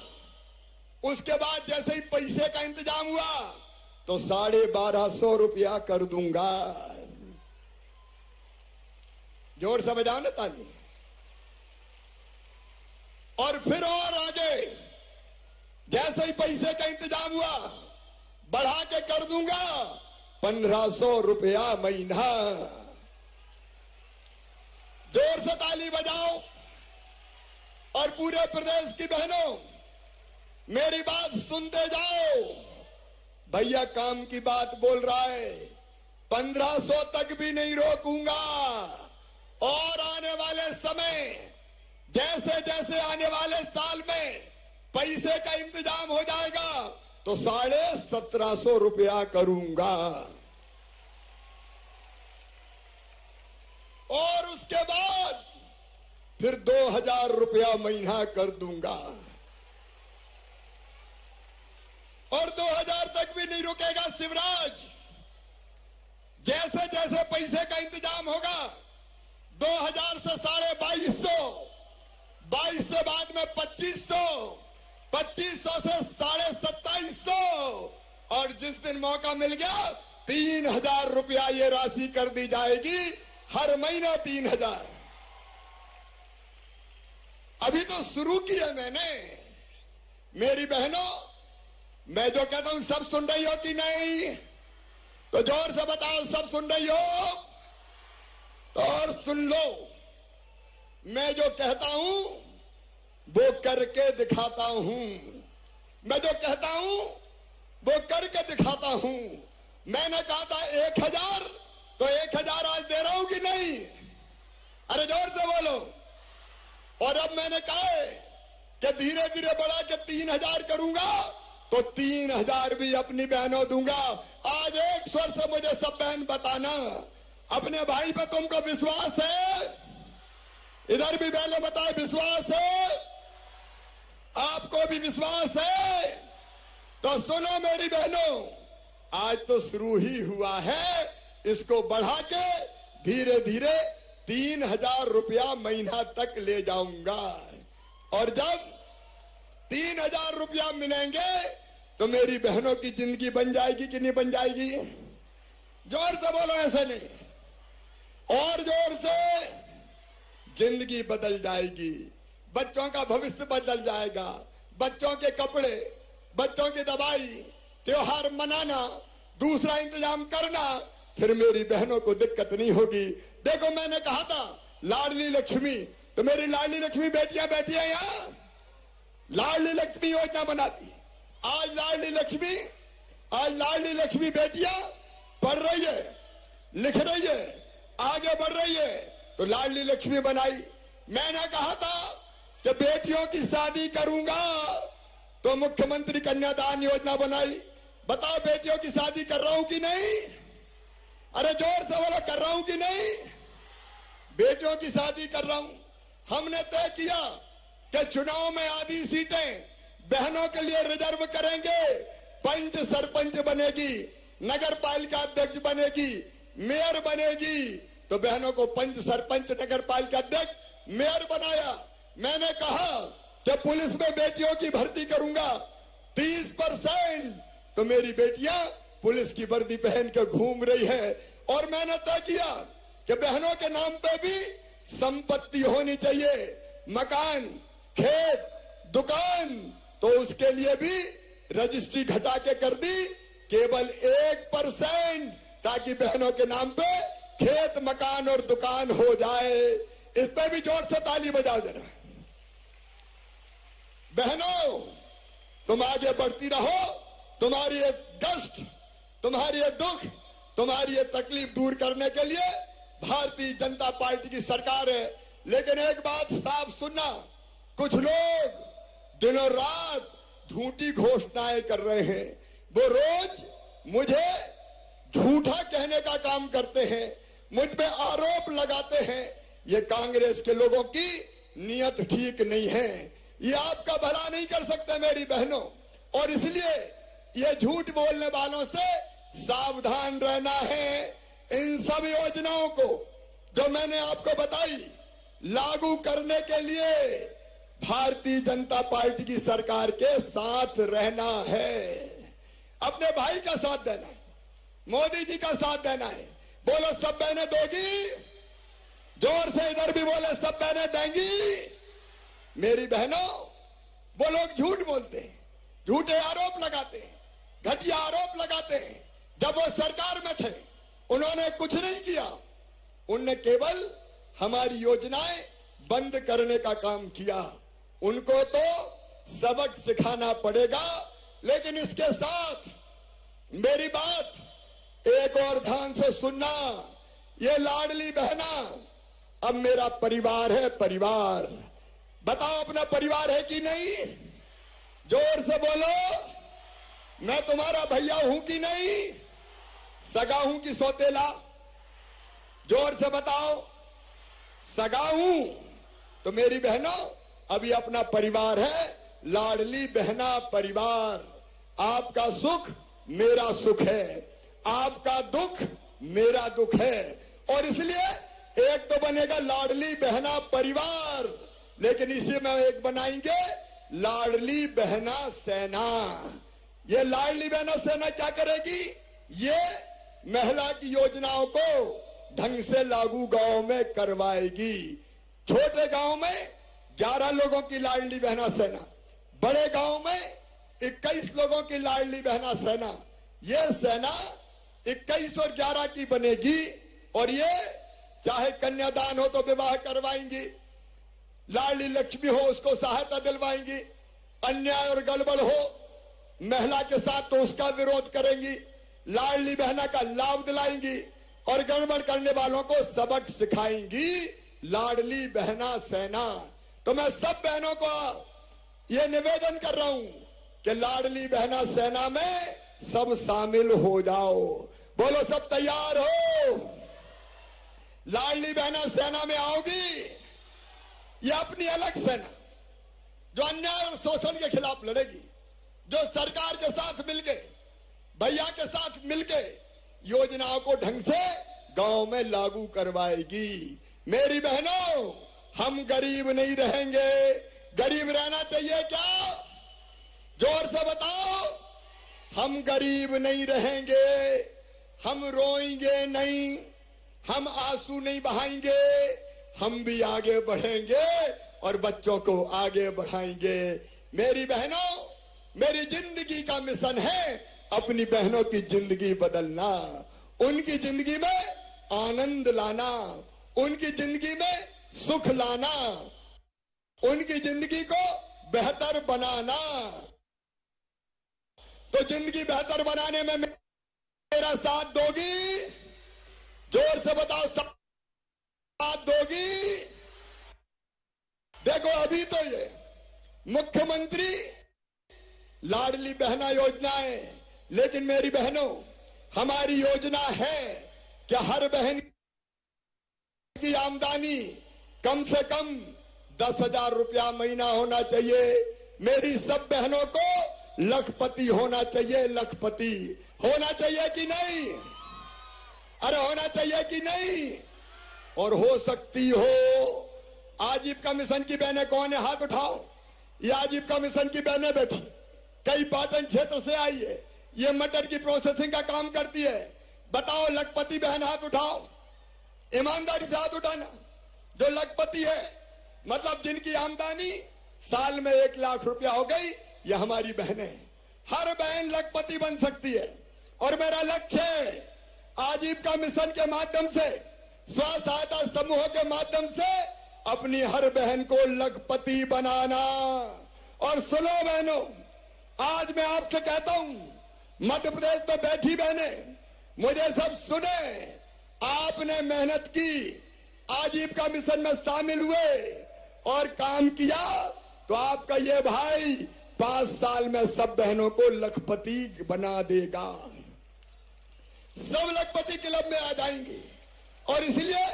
उसके बाद जैसे ही पैसे का इंतजाम हुआ तो 1250 रुपया कर दूंगा। जोर से बजाओ ना ताली। और फिर और आगे जैसे ही पैसे का इंतजाम हुआ बढ़ा के कर दूंगा 1500 रुपया महीना। जोर से ताली बजाओ। और पूरे प्रदेश की बहनों, मेरी बात सुनते जाओ। भैया काम की बात बोल रहा है, 1500 तक भी नहीं रोकूंगा। और आने वाले समय, जैसे जैसे आने वाले साल में पैसे का इंतजाम हो जाएगा तो 1750 रुपया करूंगा। और उसके बाद फिर 2000 रुपया महीना कर दूंगा। और 2000 तक भी नहीं रुकेगा शिवराज। जैसे जैसे पैसे का इंतजाम होगा, 2000 से 2250, 22 से बाद में 2500, 2500 से 2750, और जिस दिन मौका मिल गया 3000 रुपया ये राशि कर दी जाएगी, हर महीना 3000। अभी तो शुरू किया मैंने। मेरी बहनों, मैं जो कहता हूं सब सुन रही हो कि नहीं? तो जोर से बताओ, सब सुन रही हो? तो और सुन लो, मैं जो कहता हूं वो करके दिखाता हूं। मैं जो कहता हूं वो करके दिखाता हूं। मैंने कहा था 1000, तो 1000 आज दे रहा हूं कि नहीं? अरे जोर से बोलो। और अब मैंने कहा है कि धीरे धीरे बढ़ा के 3000 करूंगा, तो 3000 भी अपनी बहनों दूंगा। आज एक स्वर से मुझे सब बहन बताना, अपने भाई पे तुमको विश्वास है? इधर भी बहनों बताए, विश्वास है? आपको भी विश्वास है? तो सुनो मेरी बहनों, आज तो शुरू ही हुआ है। इसको बढ़ा के धीरे धीरे 3000 रुपया महीना तक ले जाऊंगा। और जब 3000 रुपया मिलेंगे तो मेरी बहनों की जिंदगी बन जाएगी कि नहीं बन जाएगी? जोर से बोलो, ऐसे नहीं, और जोर से। जिंदगी बदल जाएगी, बच्चों का भविष्य बदल जाएगा। बच्चों के कपड़े, बच्चों की दवाई, त्योहार मनाना, दूसरा इंतजाम करना, फिर मेरी बहनों को दिक्कत नहीं होगी। देखो, मैंने कहा था लाडली लक्ष्मी, तो मेरी लाडली लक्ष्मी बेटियां बैठी है यहां, लाडली लक्ष्मी योजना बनाती। आज लाडली लक्ष्मी बेटियां पढ़ रही है, लिख रही है, आगे बढ़ रही है, तो लाडली लक्ष्मी बनाई। मैंने कहा था कि बेटियों की शादी करूंगा, तो मुख्यमंत्री कन्यादान योजना बनाई। बताओ, बेटियों की शादी कर रहा हूं कि नहीं? अरे जोर से बोलो, कर रहा हूं कि नहीं? बेटियों की शादी कर रहा हूं। हमने तय किया कि चुनाव में आधी सीटें बहनों के लिए रिजर्व करेंगे। पंच सरपंच बनेगी, नगर पालिका अध्यक्ष बनेगी, मेयर बनेगी, तो बहनों को पंच सरपंच नगर पालिका अध्यक्ष मेयर बनाया। मैंने कहा कि पुलिस में बेटियों की भर्ती करूंगा 30%, तो मेरी बेटियां पुलिस की वर्दी पहन के घूम रही है। और मैंने तय किया कि बहनों के नाम पे भी संपत्ति होनी चाहिए, मकान, खेत, दुकान, तो उसके लिए भी रजिस्ट्री घटा के कर दी केवल 1%, ताकि बहनों के नाम पे खेत, मकान और दुकान हो जाए। इस पे भी जोर से ताली बजाओ जरा। बहनों, तुम आगे बढ़ती रहो। तुम्हारी ये कष्ट, तुम्हारी ये दुख, तुम्हारी ये तकलीफ दूर करने के लिए भारतीय जनता पार्टी की सरकार है। लेकिन एक बात साफ सुनना, कुछ लोग दिनों रात झूठी घोषणाएं कर रहे हैं। वो रोज मुझे झूठा कहने का काम करते हैं, मुझ पे आरोप लगाते हैं। ये कांग्रेस के लोगों की नीयत ठीक नहीं है। ये आपका भला नहीं कर सकते मेरी बहनों, और इसलिए ये झूठ बोलने वालों से सावधान रहना है। इन सब योजनाओं को जो मैंने आपको बताई लागू करने के लिए भारतीय जनता पार्टी की सरकार के साथ रहना है। अपने भाई का साथ देना है, मोदी जी का साथ देना है। बोलो, सब बहनें दोगी? जोर से इधर भी बोले, सब बहनें देंगी? मेरी बहनों, वो लोग झूठ बोलते हैं, झूठे आरोप लगाते हैं, घटिया आरोप लगाते हैं। जब वो सरकार में थे उन्होंने कुछ नहीं किया, उनने केवल हमारी योजनाएं बंद करने का काम किया। उनको तो सबक सिखाना पड़ेगा। लेकिन इसके साथ मेरी बात एक और ध्यान से सुनना, ये लाडली बहना अब मेरा परिवार है। परिवार बताओ, अपना परिवार है कि नहीं? जोर से बोलो, मैं तुम्हारा भैया हूं कि नहीं? सगा हूं कि सौतेला? जोर से बताओ। सगा हूं तो मेरी बहनों अभी अपना परिवार है। लाडली बहना परिवार, आपका सुख मेरा सुख है, आपका दुख मेरा दुख है। और इसलिए एक तो बनेगा लाडली बहना परिवार, लेकिन इसी में एक बनाएंगे लाडली बहना सेना। ये लाडली बहना सेना क्या करेगी? ये महिला की योजनाओं को ढंग से लागू गांव में करवाएगी। छोटे गांव में 11 लोगों की लाडली बहना सेना, बड़े गांव में 21 लोगों की लाडली बहना सेना। ये सेना 21 और 11 की बनेगी। और ये चाहे कन्यादान हो तो विवाह करवाएंगी, लाडली लक्ष्मी हो उसको सहायता दिलवाएंगी, अन्याय और गड़बड़ हो महिला के साथ तो उसका विरोध करेंगी, लाडली बहना का लाभ दिलाएंगी और गड़बड़ करने वालों को सबक सिखाएंगी। लाडली बहना सेना। तो मैं सब बहनों को ये निवेदन कर रहा हूं कि लाडली बहना सेना में सब शामिल हो जाओ। बोलो, सब तैयार हो? लाडली बहना सेना में आओगी? ये अपनी अलग सेना जो अन्याय और शोषण के खिलाफ लड़ेगी, जो सरकार के साथ मिलके, भैया के साथ मिलके योजनाओं को ढंग से गांव में लागू करवाएगी। मेरी बहनों, हम गरीब नहीं रहेंगे। गरीब रहना चाहिए क्या? जोर से बताओ। हम गरीब नहीं रहेंगे, हम रोएंगे नहीं, हम आंसू नहीं बहाएंगे, हम भी आगे बढ़ेंगे और बच्चों को आगे बढ़ाएंगे। मेरी बहनों, मेरी जिंदगी का मिशन है अपनी बहनों की जिंदगी बदलना, उनकी जिंदगी में आनंद लाना, उनकी जिंदगी में सुख लाना, उनकी जिंदगी को बेहतर बनाना। तो जिंदगी बेहतर बनाने में मेरा साथ दोगी? जोर से बताओ, साथ दोगी? देखो, अभी तो ये मुख्यमंत्री लाडली बहना योजना है, लेकिन मेरी बहनों, हमारी योजना है कि हर बहन की आमदनी कम से कम 10,000 रुपया महीना होना चाहिए। मेरी सब बहनों को लखपति होना चाहिए। लखपति होना चाहिए कि नहीं? अरे होना चाहिए कि नहीं? और हो सकती हो। आजीविका मिशन की बहनें कौन है? हाथ उठाओ। ये आजीविका मिशन की बहनें बैठी, कई पाटन क्षेत्र से आई है, ये मटर की प्रोसेसिंग का काम करती है। बताओ, लखपति बहन हाथ उठाओ। ईमानदारी से हाथ उठाना। जो लखपति है मतलब जिनकी आमदनी साल में 1 लाख रुपया हो गई, ये हमारी बहनें हैं। हर बहन लखपति बन सकती है। और मेरा लक्ष्य है आजीविका मिशन के माध्यम से, स्व सहायता समूह के माध्यम से अपनी हर बहन को लखपति बनाना। और सुनो बहनों, आज मैं आपसे कहता हूं, मध्य प्रदेश में बैठी बहनें मुझे सब सुने। आपने मेहनत की, आजीविका मिशन में शामिल हुए और काम किया, तो आपका ये भाई 5 साल में सब बहनों को लखपति बना देगा। सब लखपति क्लब में आ जाएंगे। और इसलिए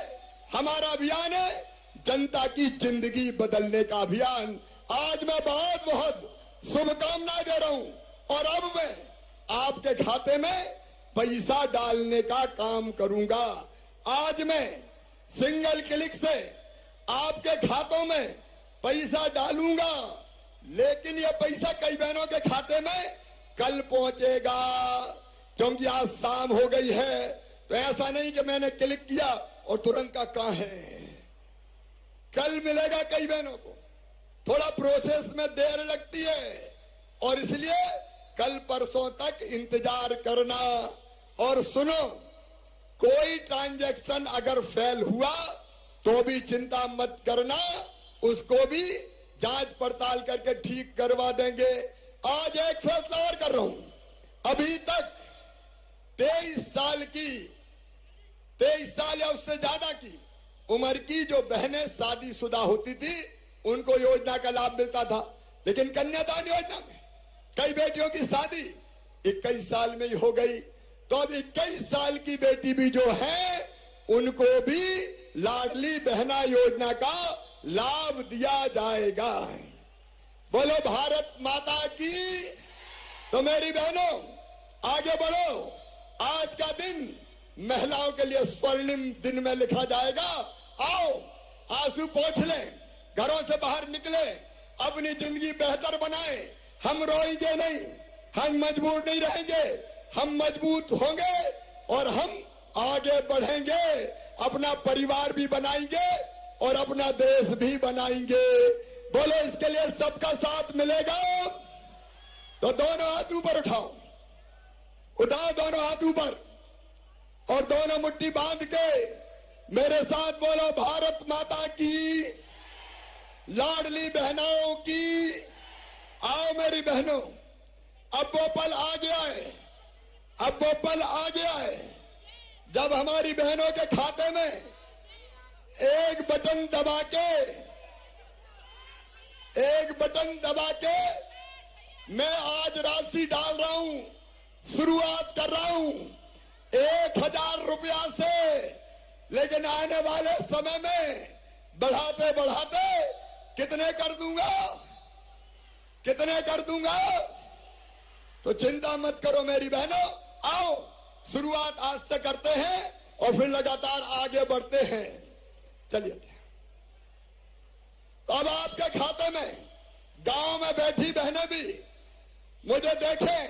हमारा अभियान है जनता की जिंदगी बदलने का अभियान। आज मैं बहुत बहुत शुभकामनाएं दे रहा हूं। और अब मैं आपके खाते में पैसा डालने का काम करूंगा। आज मैं सिंगल क्लिक से आपके खातों में पैसा डालूंगा, लेकिन ये पैसा कई बहनों के खाते में कल पहुंचेगा, क्योंकि आज शाम हो गई है। तो ऐसा नहीं कि मैंने क्लिक किया और तुरंत का कहां है, कल मिलेगा कई बहनों को। थोड़ा प्रोसेस में देर लगती है और इसलिए कल परसों तक इंतजार करना। और सुनो, कोई ट्रांजैक्शन अगर फेल हुआ तो भी चिंता मत करना, उसको भी जांच पड़ताल करके ठीक करवा देंगे। आज एक फैसला और कर रहा हूं, अभी तक 23 साल या उससे ज्यादा की उम्र की जो बहनें शादीशुदा होती थी उनको योजना का लाभ मिलता था, लेकिन कन्यादान योजना में कई बेटियों की शादी 21 साल में ही हो गई। तो अब 21 साल की बेटी भी जो है उनको भी लाडली बहना योजना का लाभ दिया जाएगा। बोलो भारत माता की। तो मेरी बहनों आगे बढ़ो, आज का दिन महिलाओं के लिए स्वर्णिम दिन में लिखा जाएगा। आओ आंसू पोंछ लें, घरों से बाहर निकले, अपनी जिंदगी बेहतर बनाए। हम रोएंगे नहीं, हम मजबूर नहीं रहेंगे, हम मजबूत होंगे और हम आगे बढ़ेंगे, अपना परिवार भी बनाएंगे और अपना देश भी बनाएंगे। बोलो इसके लिए सबका साथ मिलेगा। तो दोनों हाथ ऊपर उठाओ, उठाओ दोनों हाथ ऊपर और दोनों मुट्ठी बांध के मेरे साथ बोलो, भारत माता की, लाडली बहनों की। आओ मेरी बहनों, अब वो पल आ गया है, अब वो पल आ गया है जब हमारी बहनों के खाते में एक बटन दबा के मैं आज राशि डाल रहा हूं, शुरुआत कर रहा हूं 1000 रुपया से, लेकिन आने वाले समय में बढ़ाते बढ़ाते कितने कर दूंगा। तो चिंता मत करो मेरी बहनों, आओ शुरुआत आज से करते हैं और फिर लगातार आगे बढ़ते हैं। चलिए, तो अब आपके खाते में गांव में बैठी बहनें भी मुझे देखें,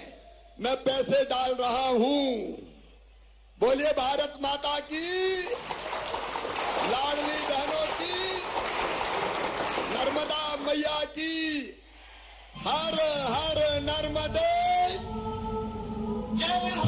मैं पैसे डाल रहा हूं। बोलिए भारत माता की, लाडली बहनों की, नर्मदा मैया की, हर हर नर्मदे जय हो।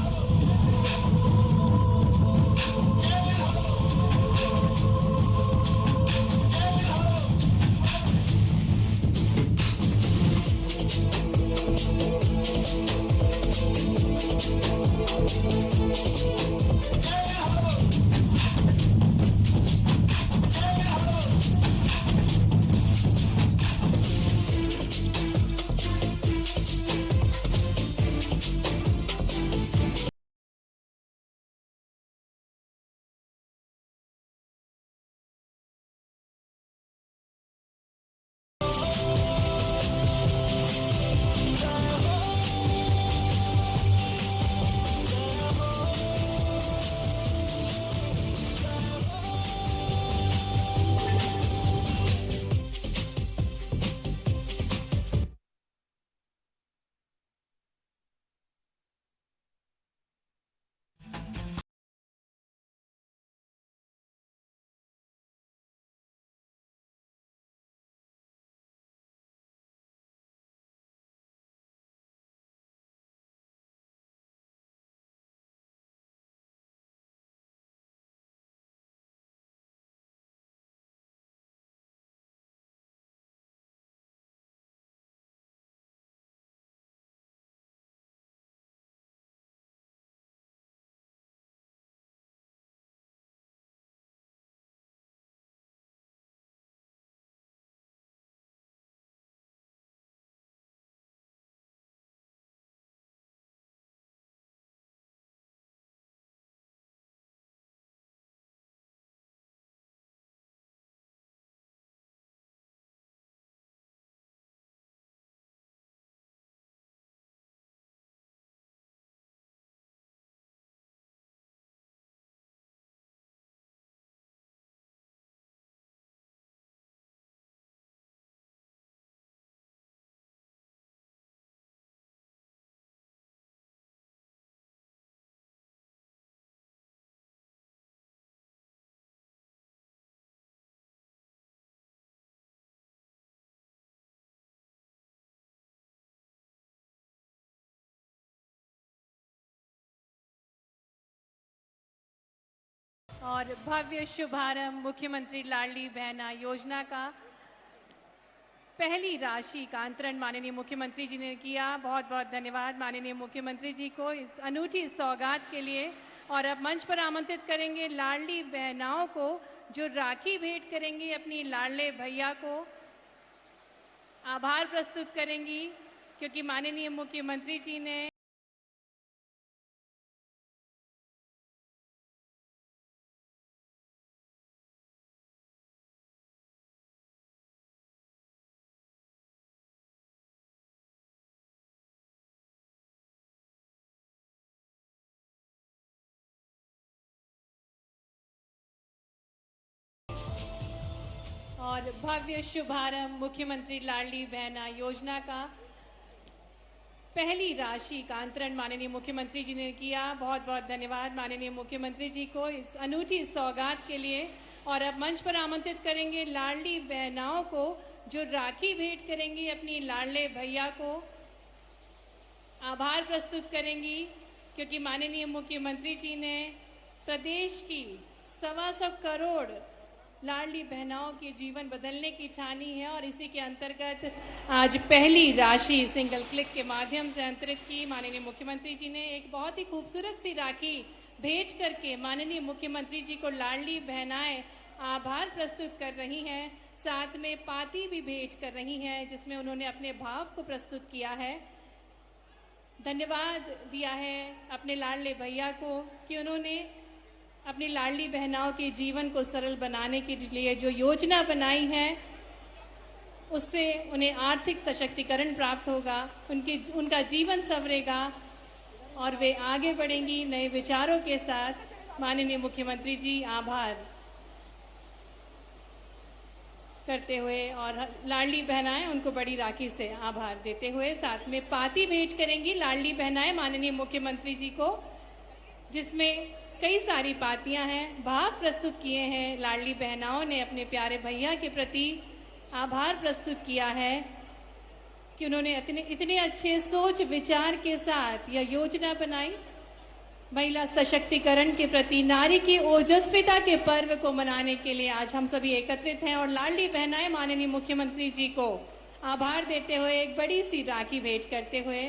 और भव्य शुभारंभ मुख्यमंत्री लाडली बहना योजना का पहली राशि का अंतरण माननीय मुख्यमंत्री जी ने किया। बहुत बहुत धन्यवाद माननीय मुख्यमंत्री जी को इस अनूठी सौगात के लिए। और अब मंच पर आमंत्रित करेंगे लाडली बहनाओं को जो राखी भेंट करेंगी अपनी लाडले भैया को। आभार प्रस्तुत करेंगी क्योंकि माननीय मुख्यमंत्री जी ने और भव्य शुभारंभ मुख्यमंत्री लाडली बहना योजना का पहली राशि का अंतरण माननीय मुख्यमंत्री जी ने किया। बहुत बहुत धन्यवाद माननीय मुख्यमंत्री जी को इस अनूठी सौगात के लिए। और अब मंच पर आमंत्रित करेंगे लाडली बहनाओं को जो राखी भेंट करेंगी अपनी लाडले भैया को। आभार प्रस्तुत करेंगी क्योंकि माननीय मुख्यमंत्री जी ने प्रदेश की 125 करोड़ लाडली बहनाओं के जीवन बदलने की ठानी है और इसी के अंतर्गत आज पहली राशि सिंगल क्लिक के माध्यम से अंतरित की। माननीय मुख्यमंत्री जी ने एक बहुत ही खूबसूरत सी राखी भेंट करके माननीय मुख्यमंत्री जी को लाडली बहनाएं आभार प्रस्तुत कर रही हैं। साथ में पाती भी भेंट कर रही हैं जिसमें उन्होंने अपने भाव को प्रस्तुत किया है। धन्यवाद दिया है अपने लाडले भैया को कि उन्होंने अपनी लाडली बहनाओं के जीवन को सरल बनाने के लिए जो योजना बनाई है उससे उन्हें आर्थिक सशक्तिकरण प्राप्त होगा, उनका जीवन संवरेगा और वे आगे बढ़ेंगी नए विचारों के साथ। माननीय मुख्यमंत्री जी आभार करते हुए और लाडली बहनाएं उनको बड़ी राखी से आभार देते हुए साथ में पाती भेंट करेंगी लाडली बहनाएं माननीय मुख्यमंत्री जी को, जिसमें कई सारी पातियां हैं। भाव प्रस्तुत किए हैं लाडली बहनाओं ने अपने प्यारे भैया के प्रति आभार प्रस्तुत किया है कि उन्होंने इतने अच्छे सोच विचार के साथ यह योजना बनाई। महिला सशक्तिकरण के प्रति नारी की ओजस्विता के पर्व को मनाने के लिए आज हम सभी एकत्रित हैं और लाडली बहनाएं माननीय मुख्यमंत्री जी को आभार देते हुए एक बड़ी सी राखी भेंट करते हुए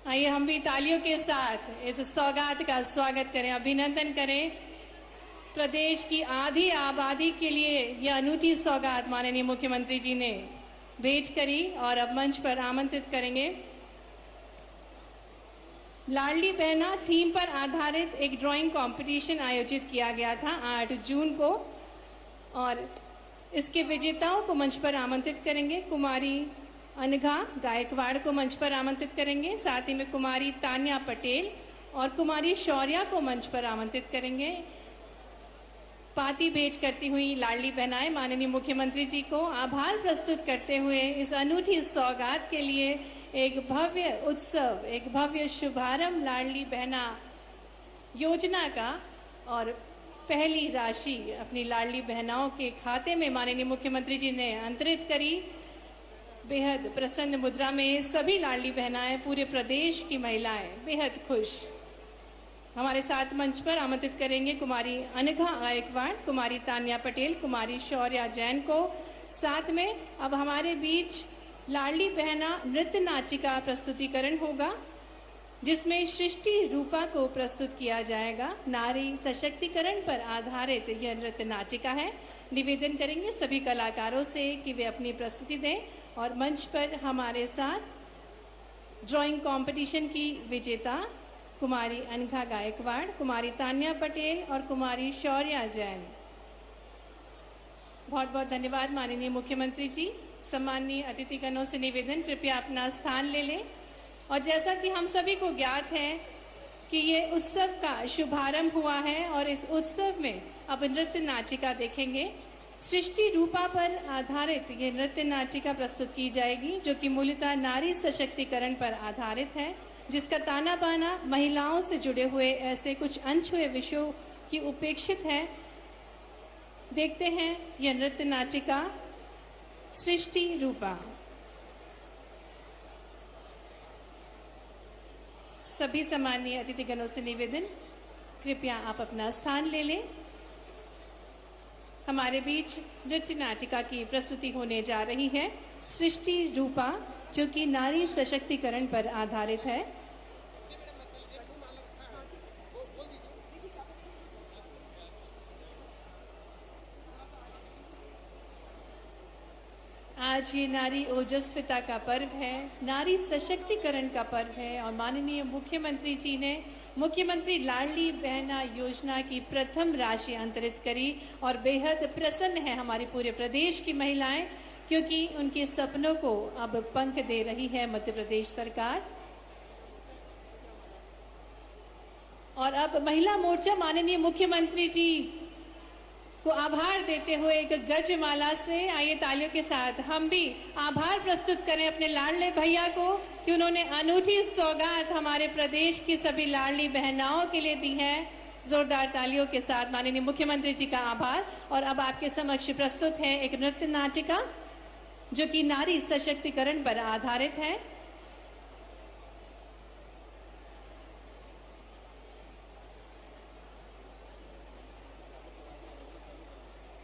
आइए हम भी तालियों के साथ इस सौगात का स्वागत करें, अभिनंदन करें। प्रदेश की आधी आबादी के लिए यह अनूठी सौगात माननीय मुख्यमंत्री जी ने भेंट करी और अब मंच पर आमंत्रित करेंगे। लाडली बहना थीम पर आधारित एक ड्राइंग कंपटीशन आयोजित किया गया था 8 जून को और इसके विजेताओं को मंच पर आमंत्रित करेंगे। कुमारी अनघा गायकवाड़ को मंच पर आमंत्रित करेंगे, साथ ही में कुमारी तान्या पटेल और कुमारी शौर्या को मंच पर आमंत्रित करेंगे। पाती भेंट करती हुई लाडली बहनाएं माननीय मुख्यमंत्री जी को आभार प्रस्तुत करते हुए इस अनूठी सौगात के लिए एक भव्य उत्सव, एक भव्य शुभारंभ लाडली बहना योजना का और पहली राशि अपनी लाडली बहनाओं के खाते में माननीय मुख्यमंत्री जी ने अंतरित करी। बेहद प्रसन्न मुद्रा में सभी लाडली बहनाएं, पूरे प्रदेश की महिलाएं बेहद खुश। हमारे साथ मंच पर आमंत्रित करेंगे कुमारी अनघा गायकवाड़, कुमारी तान्या पटेल, कुमारी शौर्या जैन को। साथ में अब हमारे बीच लाडली बहना नृत्य नाटिका प्रस्तुतिकरण होगा जिसमें सृष्टि रूपा को प्रस्तुत किया जाएगा। नारी सशक्तिकरण पर आधारित यह नृत्य नाटिका है। निवेदन करेंगे सभी कलाकारों से कि वे अपनी प्रस्तुति दें और मंच पर हमारे साथ ड्राइंग कंपटीशन की विजेता कुमारी अनघा गायकवाड़, कुमारी तान्या पटेल और कुमारी शौर्या जैन। बहुत बहुत धन्यवाद माननीय मुख्यमंत्री जी। सम्माननीय अतिथिगणों से निवेदन कृपया अपना स्थान ले लें। और जैसा कि हम सभी को ज्ञात है कि ये उत्सव का शुभारंभ हुआ है और इस उत्सव में अब नृत्य नाटिका देखेंगे। सृष्टि रूपा पर आधारित ये नृत्य नाटिका प्रस्तुत की जाएगी जो कि मूलतः नारी सशक्तिकरण पर आधारित है, जिसका ताना बाना महिलाओं से जुड़े हुए ऐसे कुछ अनछुए विषयों की उपेक्षित है। देखते हैं यह नृत्य नाटिका सृष्टि रूपा। सभी सम्माननीय अतिथिगणों से निवेदन कृपया आप अपना स्थान ले लें। हमारे बीच नृत्य नाटिका की प्रस्तुति होने जा रही है सृष्टि रूपा, जो कि नारी सशक्तिकरण पर आधारित है। आज ये नारी ओजस्विता का पर्व है, नारी सशक्तिकरण का पर्व है और माननीय मुख्यमंत्री जी ने मुख्यमंत्री लाडली बहना योजना की प्रथम राशि अंतरित करी और बेहद प्रसन्न है हमारे पूरे प्रदेश की महिलाएं, क्योंकि उनके सपनों को अब पंख दे रही है मध्य प्रदेश सरकार। और अब महिला मोर्चा माननीय मुख्यमंत्री जी को आभार देते हुए एक गजमाला से, आइए तालियों के साथ हम भी आभार प्रस्तुत करें अपने लाडले भैया को कि उन्होंने अनूठी सौगात हमारे प्रदेश की सभी लाडली बहनाओं के लिए दी है। जोरदार तालियों के साथ माननीय मुख्यमंत्री जी का आभार। और अब आपके समक्ष प्रस्तुत है एक नृत्य नाटिका जो कि नारी सशक्तिकरण पर आधारित है।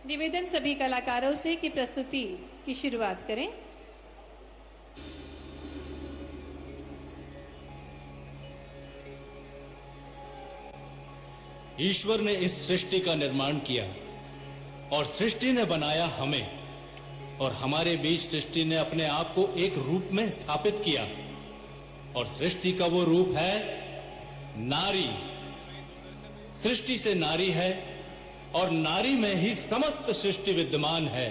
निवेदन सभी कलाकारों से कि प्रस्तुति की शुरुआत करें। ईश्वर ने इस सृष्टि का निर्माण किया और सृष्टि ने बनाया हमें, और हमारे बीच सृष्टि ने अपने आप को एक रूप में स्थापित किया, और सृष्टि का वो रूप है नारी। सृष्टि से नारी है और नारी में ही समस्त सृष्टि विद्यमान है।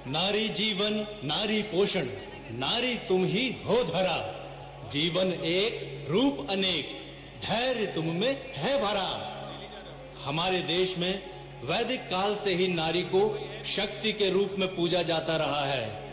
नारी जीवन, नारी पोषण, नारी तुम ही हो धरा। जीवन एक, रूप अनेक, धैर्य तुम में है भरा। हमारे देश में वैदिक काल से ही नारी को शक्ति के रूप में पूजा जाता रहा है।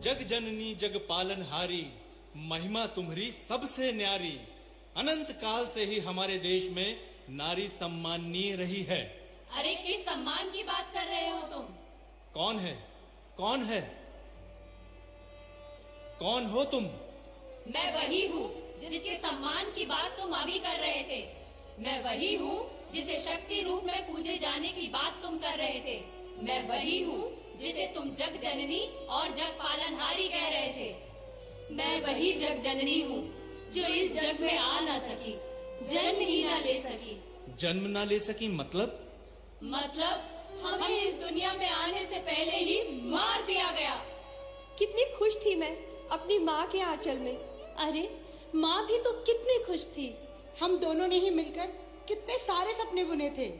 जग जननी जग पालनहारी, महिमा तुम्हारी सबसे न्यारी। अनंत काल से ही हमारे देश में नारी सम्माननीय रही है। अरे किस सम्मान की बात कर रहे हो तुम? कौन है? कौन है? कौन हो तुम? मैं वही हूँ जिसके सम्मान की बात तुम अभी कर रहे थे। मैं वही हूँ जिसे शक्ति रूप में पूजे जाने की बात तुम कर रहे थे। मैं वही हूँ जिसे तुम जग जननी और जग पालनहारी कह रहे थे। मैं वही जग जननी हूँ जो इस जग में आ ना सकी, जन्म ही ना ले सकी। जन्म ना ले सकी मतलब? मतलब हमें इस दुनिया में आने से पहले ही मार दिया गया। कितनी खुश थी मैं अपनी माँ के आंचल में। अरे माँ भी तो कितनी खुश थी। हम दोनों ने ही मिलकर कितने सारे सपने बुने थे।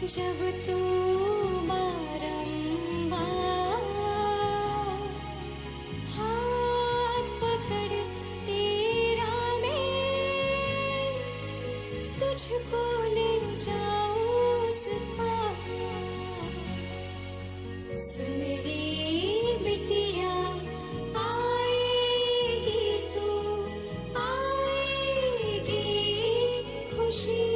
जब तू बारंबार हाथ पकड़ तेरा मैं तुझको ले जाऊं उस पार। सुन रे बिटिया आएगी तू आएगी खुशी।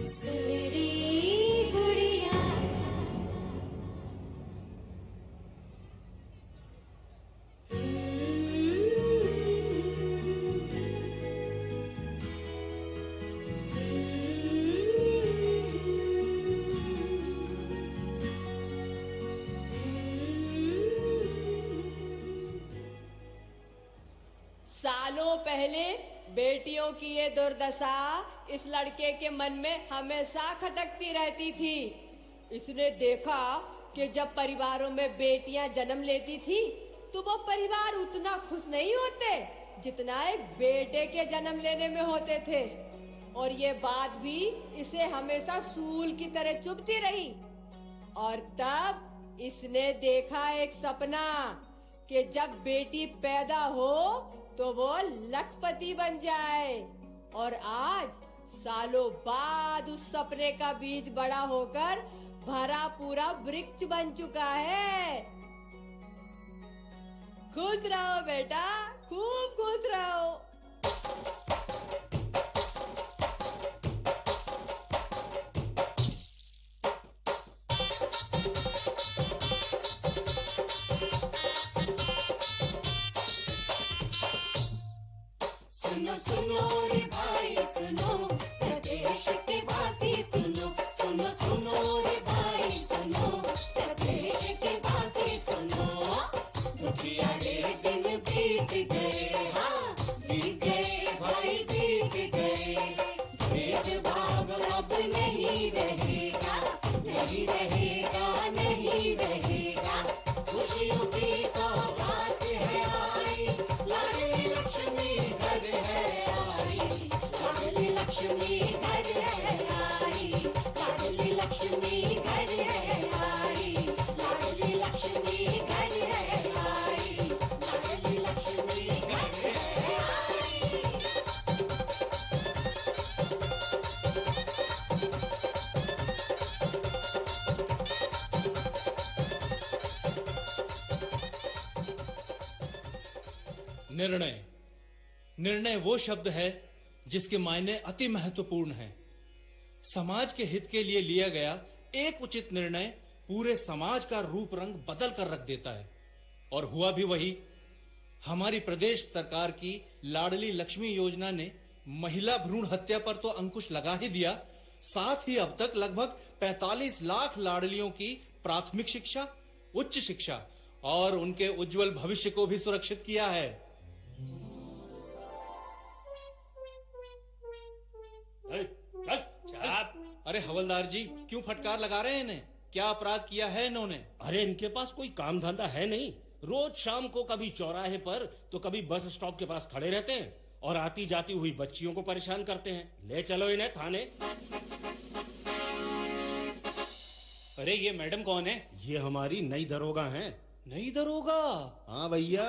सुन रे गुड़िया। सालों पहले बेटियों की ये दुर्दशा इस लड़के के मन में हमेशा खटकती रहती थी। इसने देखा कि जब परिवारों में बेटियां जन्म लेती थी तो वो परिवार उतना खुश नहीं होते जितना एक बेटे के जन्म लेने में होते थे। और ये बात भी इसे हमेशा सूल की तरह चुभती रही। और तब इसने देखा एक सपना कि जब बेटी पैदा हो तो वो लखपति बन जाए। और आज सालों बाद उस सपने का बीज बड़ा होकर भरा पूरा वृक्ष बन चुका है। खुश रहो बेटा, खूब खुश रहो। सुनो सुनो रे भाई सुनो, प्रदेश के वासी सुनो। सुनो सुनो रे भाई सुनो, प्रदेश के वासी सुनो। दुखिया रे दिन बीत गए, हाँ बीत गए भाई बीत गए। भेदभाव अब नहीं रहेगा, नहीं रहेगा, नहीं रहेगा। खुशियों की सौगात है आई, लाडली लक्ष्मी घर है आई। लाडली लक्ष्मी घर है आई, लाडली लक्ष्मी घर है आई। लाडली लक्ष्मी घर है आई, लाडली लक्ष्मी घर है आई। निर्णय। निर्णय वो शब्द है जिसके मायने अति महत्वपूर्ण है। समाज के हित के लिए लिया गया एक उचित निर्णय पूरे समाज का रूप रंग बदल कर रख देता है। और हुआ भी वही। हमारी प्रदेश सरकार की लाडली लक्ष्मी योजना ने महिला भ्रूण हत्या पर तो अंकुश लगा ही दिया, साथ ही अब तक लगभग 45 लाख लाडलियों की प्राथमिक शिक्षा, उच्च शिक्षा और उनके उज्जवल भविष्य को भी सुरक्षित किया है। अरे हवलदार जी, क्यों फटकार लगा रहे हैं इन्हें? क्या अपराध किया है इन्होंने? अरे इनके पास कोई काम धंधा है नहीं। रोज शाम को कभी चौराहे पर तो कभी बस स्टॉप के पास खड़े रहते हैं और आती जाती हुई बच्चियों को परेशान करते हैं। ले चलो इन्हें थाने। अरे ये मैडम कौन है? ये हमारी नई दरोगा हैं। नई दरोगा? हाँ भैया,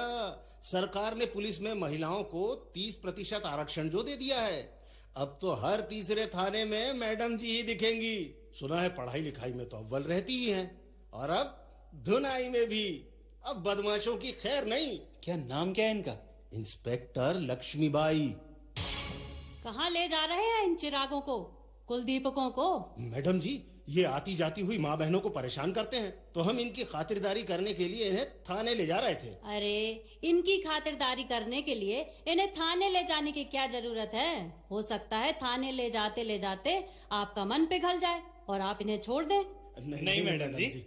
सरकार ने पुलिस में महिलाओं को 30% आरक्षण जो दे दिया है, अब तो हर तीसरे थाने में मैडम जी ही दिखेंगी। सुना है पढ़ाई लिखाई में तो अव्वल रहती ही हैं, और अब धुनाई में भी। अब बदमाशों की खैर नहीं। क्या नाम क्या है इनका? इंस्पेक्टर लक्ष्मीबाई। कहाँ ले जा रहे हैं इन चिरागों को, कुलदीपकों को? मैडम जी, ये आती जाती हुई माँ बहनों को परेशान करते हैं, तो हम इनकी खातिरदारी करने के लिए इन्हें थाने ले जा रहे थे। अरे इनकी खातिरदारी करने के लिए इन्हें थाने ले जाने की क्या जरूरत है? हो सकता है थाने ले जाते आपका मन पिघल जाए और आप इन्हें छोड़ दें। नहीं मैडम जी।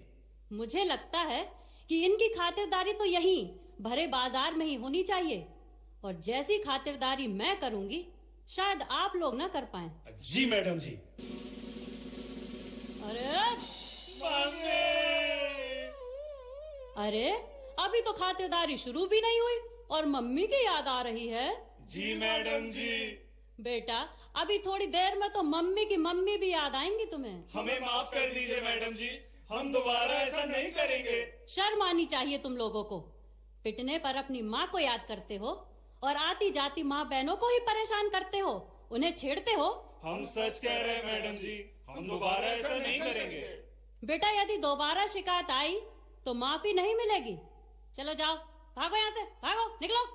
मुझे लगता है कि इनकी खातिरदारी तो यहीं भरे बाजार में ही होनी चाहिए, और जैसी खातिरदारी मैं करूंगी शायद आप लोग ना कर पाएं। जी मैडम जी। अरे अभी तो खातिरदारी शुरू भी नहीं हुई और मम्मी की याद आ रही है। जी मैडम जी। बेटा अभी थोड़ी देर में तो मम्मी की मम्मी भी याद आएंगी तुम्हें। हमें माफ कर दीजिए मैडम जी, हम दोबारा ऐसा नहीं करेंगे। शर्म आनी चाहिए तुम लोगों को। पिटने पर अपनी माँ को याद करते हो और आती जाती माँ बहनों को ही परेशान करते हो, उन्हें छेड़ते हो। हम सच कह रहे हैं मैडम जी, हम दोबारा ऐसा नहीं करेंगे। बेटा यदि दोबारा शिकायत आई तो माफी नहीं मिलेगी। चलो जाओ, भागो यहाँ से, भागो, निकलो।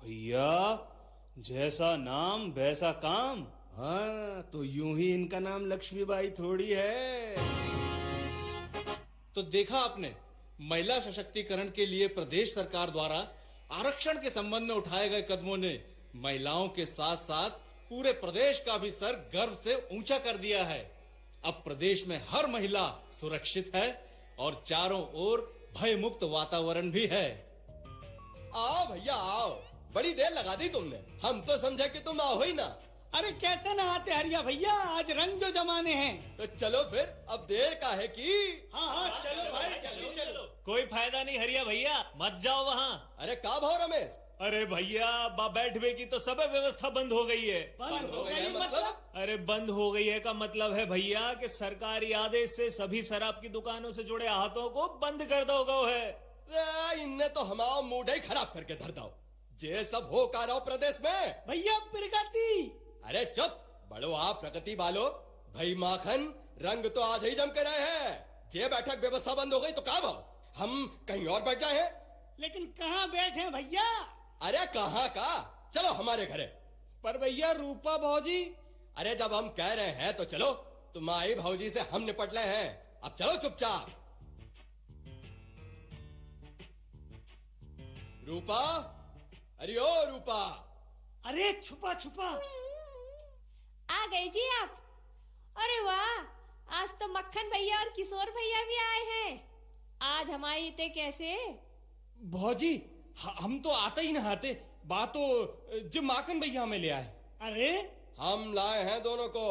भैया जैसा नाम वैसा काम। हाँ तो यूं ही इनका नाम लक्ष्मीबाई थोड़ी है। तो देखा आपने, महिला सशक्तिकरण के लिए प्रदेश सरकार द्वारा आरक्षण के संबंध में उठाए गए कदमों ने महिलाओं के साथ साथ पूरे प्रदेश का भी सर गर्व से ऊंचा कर दिया है। अब प्रदेश में हर महिला सुरक्षित है और चारों ओर भय मुक्त वातावरण भी है। आओ भैया आओ, बड़ी देर लगा दी तुमने, हम तो समझे कि तुम आओ ही ना। अरे कैसे ना आते हरिया भैया, आज रंग जो जमाने हैं। तो चलो फिर, अब देर का है कि। हाँ चलो भाई, चलो। कोई फायदा नहीं हरिया भैया, मत जाओ वहाँ। अरे का भाव रमेश? अरे भैया बैठने की तो सब व्यवस्था बंद हो गई है। बंद हो गई है मतलब? अरे बंद हो गई है का मतलब है भैया कि सरकारी आदेश से सभी शराब की दुकानों से जुड़े हाथों को बंद कर दो गो है। इनने तो हमारा मूड ही खराब करके धर दो। जे सब हो का रहो प्रदेश में भैया प्रगति। अरे चुप, बड़ो आप प्रगति वालो। भाई माखन, रंग तो आज ही जम कर रहे हैं। जे बैठक व्यवस्था बंद हो गई तो क्या भाव, हम कहीं और बैठ जाए हैं? लेकिन कहाँ बैठे भैया? अरे कहाँ का, चलो हमारे घरे। पर भैया रूपा भौजी। अरे जब हम कह रहे हैं तो चलो, तुम्हारी भौजी से हम निपट रहे हैं, अब चलो चुपचाप। रूपा, अरे ओ रूपा। अरे छुपा छुपा आ गए जी आप। अरे वाह, आज तो मक्खन भैया और किशोर भैया भी आए हैं। आज हमारी इतने कैसे? भौजी हम तो आते ही नहाते, बात तो जो माखन भैया हमें ले आए। अरे हम लाए हैं दोनों को,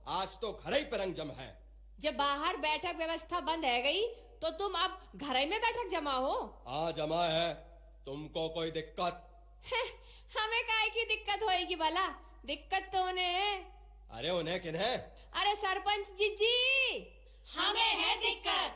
आज तो घर ही पर रंग जम है। जब बाहर बैठक व्यवस्था बंद है गई तो तुम अब घर में बैठक जमा हो? हाँ जमा है। तुमको कोई दिक्कत? हमें काहे की दिक्कत होएगी भला, दिक्कत तो उन्हें है। अरे उन्हें किन्हें? अरे सरपंच जी हमें है दिक्कत।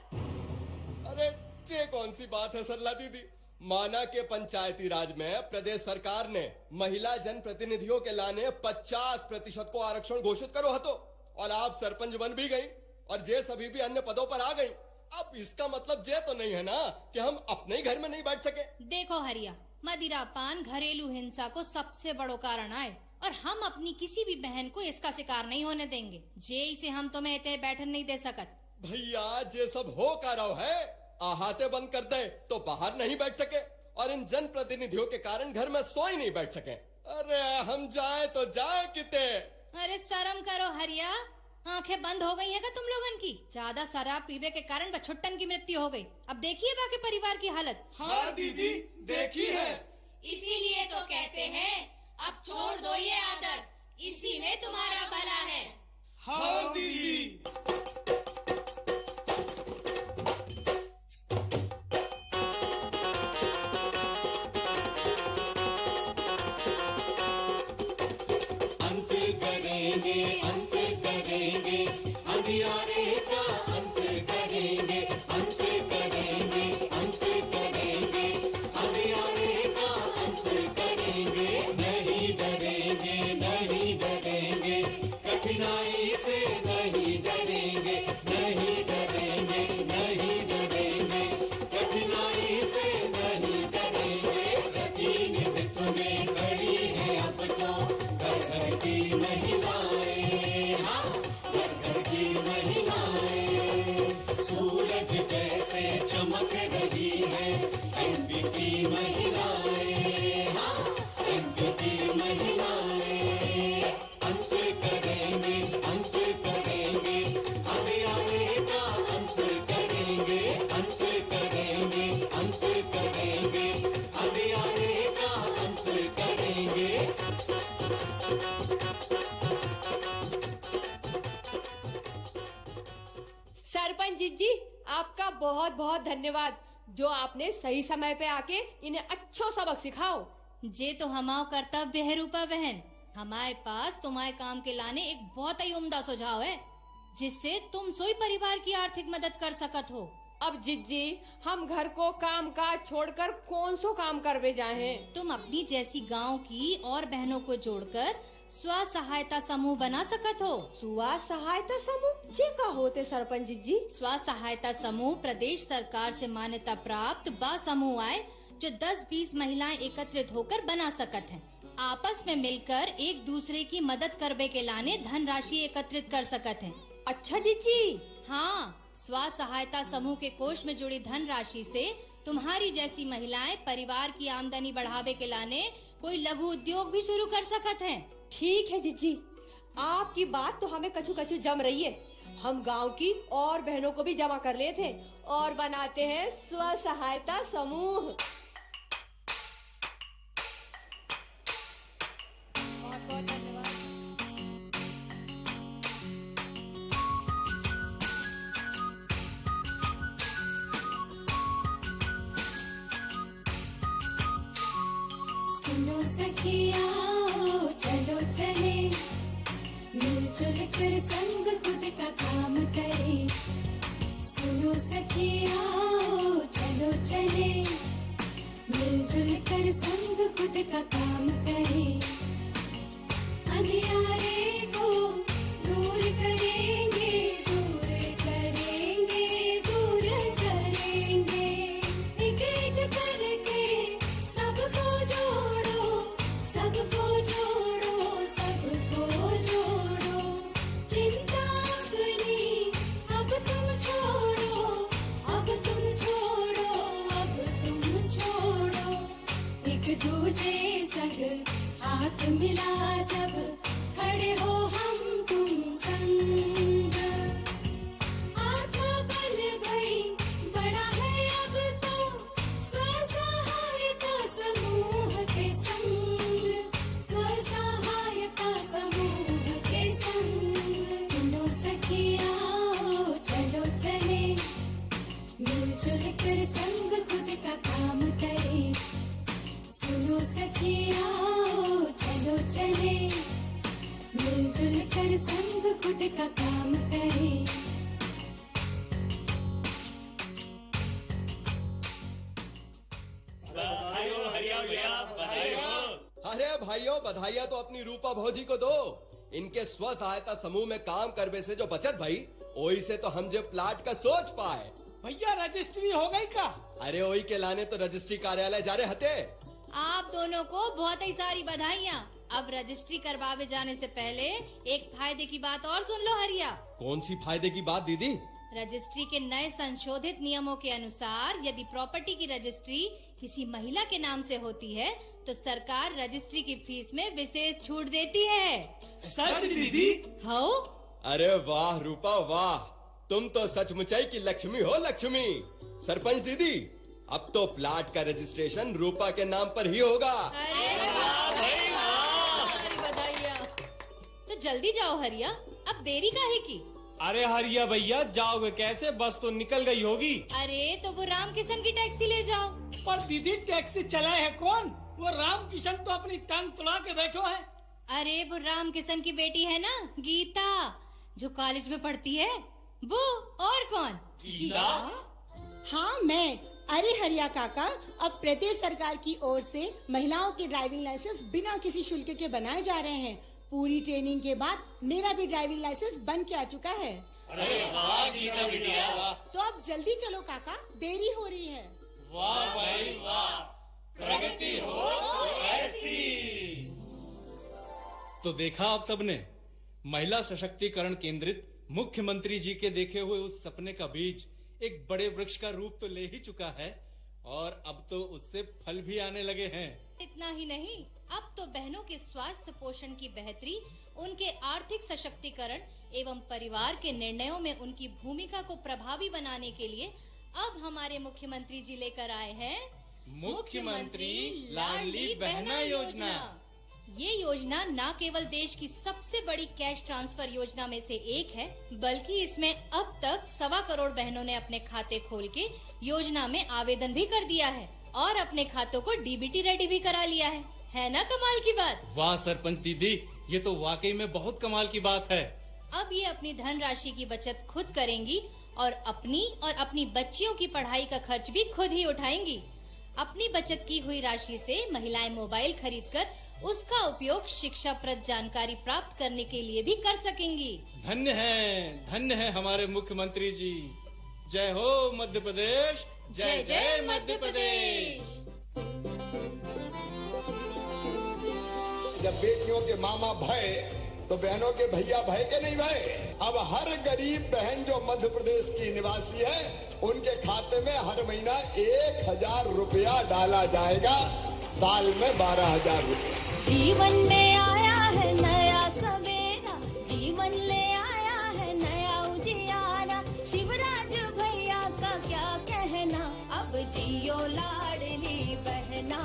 अरे ये कौन सी बात है सरला दीदी? माना के पंचायती राज में प्रदेश सरकार ने महिला जन प्रतिनिधियों के लाने 50% को आरक्षण घोषित करो हतो, और आप सरपंच बन भी गई और जे सभी भी अन्य पदों पर आ गई। अब इसका मतलब ये तो नहीं है ना कि हम अपने ही घर में नहीं बैठ सके। देखो हरिया, मदिरा पान घरेलू हिंसा को सबसे बड़ो कारण आए और हम अपनी किसी भी बहन को इसका शिकार नहीं होने देंगे। जे इसे हम तुम्हें इतने बैठन नहीं दे सकत। भैया जे सब हो का रहो है, आहाते बंद कर दे तो बाहर नहीं बैठ सके और इन जन प्रतिनिधियों के कारण घर में सोई नहीं बैठ सके। अरे हम जाए तो जाए किते। अरे शर्म करो हरिया, आंखें बंद हो गई है क्या तुम लोगन की? ज्यादा शराब पीने के कारण बछुट्टन की मृत्यु हो गई। अब देखिए बाकी परिवार की हालत। हाँ दीदी देखी है। इसीलिए तो कहते हैं अब छोड़ दो ये आदत, इसी में तुम्हारा भला है। हाँ दीदी। अंधियारे का अंत करेंगे, अंत करेंगे, अंत करेंगे, अंधियारे का अंत करेंगे। नहीं डरेंगे, नहीं डरेंगे, कठिनाई से नहीं डरेंगे, नहीं डरेंगे, नहीं डरेंगे, कठिनाई से नहीं डरेंगे। प्रतिनिधित्व में खड़ी है अब तो घर की महिलाएं। हाँ की महिलाएं सूरज जैसे चमक रही है एमपी की महिलाएं। हाँ एमपी की महिलाएं अंत करेंगे, अंत करेंगे, अंधियारे का अंत करेंगे, अंत करेंगे, अंत करेंगे, अंधियारे का अंत करेंगे। सरपंच जी आपका बहुत बहुत धन्यवाद, जो आपने सही समय पे आके इन्हें अच्छो सबक सिखाओ। जे तो हमारा कर्तव्य है रूपा बहन, हमारे पास तुम्हारे काम के लाने एक बहुत ही उम्दा सुझाव है, जिससे तुम सोई परिवार की आर्थिक मदद कर सकत हो। अब जिज्जी, हम घर को काम काज छोड़कर कौन सो काम करवे जाए? तुम अपनी जैसी गांव की और बहनों को जोड़कर स्व सहायता समूह बना सकत हो। स्व सहायता समूह जे का होते सरपंच जी? स्व सहायता समूह प्रदेश सरकार से मान्यता प्राप्त बा समूह आए जो 10-20 महिलाएं एकत्रित होकर बना सकत हैं। आपस में मिलकर एक दूसरे की मदद करने के लाने धन राशि एकत्रित कर सकत हैं। अच्छा जीजी। हाँ, स्व सहायता समूह के कोष में जुड़ी धन राशि से तुम्हारी जैसी महिलाएं परिवार की आमदनी बढ़ावे के लाने कोई लघु उद्योग भी शुरू कर सकत हैं। ठीक है जीजी, आपकी बात तो हमें कछु कछु जम रही है। हम गांव की और बहनों को भी जमा कर लेते हैं और बनाते हैं स्व सहायता समूह। बहुत बहुत धन्यवाद। सुनो सखिया चलो चले, मिलजुल कर संग खुद का काम करे। सुनो सखिया चलो चले, मिलजुल कर संग खुद का काम करे। अंधियारे को दूर करेंगे, दूर करेंगे, दूर करेंगे। एक एक करके सबको जोड़ो, सबको जोड़ो, सबको जोड़ो। चिंता अपनी अब तुम छोड़ो, अब तुम छोड़ो, अब तुम छोड़ो। एक दूजे संग हाथ मिला जब खड़े हो हम तुम संग। आत्मबल भई बड़ा है अब तो स्व सहायता समूह के संग, स्व सहायता समूह के संग। सुनो सखिया चलो चले, मिलजुल कर संग खुद का काम करे। सुनो सखिया चलो चले, मिलजुल कर संग खुद का काम करे। अरे भाइयों, बधाइयाँ तो अपनी रूपा भौजी को दो। इनके स्व सहायता समूह में काम करने से जो बचत भाई, ओही से तो हम जो प्लाट का सोच पाए। भैया रजिस्ट्री हो गई का? अरे ओही के लाने तो रजिस्ट्री कार्यालय जा रहे हते। आप दोनों को बहुत ही सारी बधाइयाँ। अब रजिस्ट्री करवावे जाने से पहले एक फायदे की बात और सुन लो हरिया। कौन सी फायदे की बात दीदी? रजिस्ट्री के नए संशोधित नियमों के अनुसार यदि प्रॉपर्टी की रजिस्ट्री किसी महिला के नाम से होती है तो सरकार रजिस्ट्री की फीस में विशेष छूट देती है। सच दीदी? हो? अरे वाह रूपा वाह, तुम तो सचमुचाई की लक्ष्मी हो लक्ष्मी। सरपंच दीदी, अब तो प्लाट का रजिस्ट्रेशन रूपा के नाम पर ही होगा। अरे सारी बधाइयाँ। तो जल्दी जाओ हरिया, अब देरी काहे की? अरे हरिया भैया, जाओगे कैसे? बस तो निकल गई होगी। अरे तो वो राम किशन की टैक्सी ले जाओ। पर दीदी टैक्सी चलाए है कौन? वो राम किशन तो अपनी टांग तुड़ा के बैठो है। अरे वो राम किशन की बेटी है ना गीता, जो कॉलेज में पढ़ती है वो। और कौन? गीता? हाँ मैं। अरे हरिया काका, अब प्रदेश सरकार की ओर से महिलाओं के ड्राइविंग लाइसेंस बिना किसी शुल्क के बनाए जा रहे हैं। पूरी ट्रेनिंग के बाद मेरा भी ड्राइविंग लाइसेंस बन के आ चुका है। अरे वाह गीता बिटिया। तो अब जल्दी चलो काका, देरी हो रही है। वाह भाई वाह, प्रगति हो तो ऐसी। तो देखा आप सबने, महिला सशक्तिकरण केंद्रित मुख्यमंत्री जी के देखे हुए उस सपने का बीज एक बड़े वृक्ष का रूप तो ले ही चुका है और अब तो उससे फल भी आने लगे हैं। इतना ही नहीं, अब तो बहनों के स्वास्थ्य पोषण की बेहतरी, उनके आर्थिक सशक्तिकरण एवं परिवार के निर्णयों में उनकी भूमिका को प्रभावी बनाने के लिए अब हमारे मुख्यमंत्री जी लेकर आए हैं मुख्यमंत्री लाडली बहना योजना। ये योजना न केवल देश की सबसे बड़ी कैश ट्रांसफर योजना में से एक है, बल्कि इसमें अब तक 1.25 करोड़ बहनों ने अपने खाते खोल के योजना में आवेदन भी कर दिया है और अपने खातों को डीबीटी रेडी भी करा लिया है। है ना कमाल की बात। वाह सरपंच दीदी, ये तो वाकई में बहुत कमाल की बात है। अब ये अपनी धनराशि की बचत खुद करेंगी और अपनी बच्चियों की पढ़ाई का खर्च भी खुद ही उठाएंगी। अपनी बचत की हुई राशि से महिलाएं मोबाइल खरीदकर उसका उपयोग शिक्षाप्रद जानकारी प्राप्त करने के लिए भी कर सकेंगी। धन्य है हमारे मुख्यमंत्री जी। जय हो मध्य प्रदेश, जय जय मध्य प्रदेश। जब बेटियों के मामा भय तो बहनों के भैया भय के नहीं भय। अब हर गरीब बहन जो मध्य प्रदेश की निवासी है, उनके खाते में हर महीना 1000 रुपया डाला जाएगा, साल में 12,000 रुपया। जीवन में आया है नया सवेरा, जीवन ले आया है नया उजियारा। शिवराज भैया का क्या कहना, अब जियो लाडली बहना,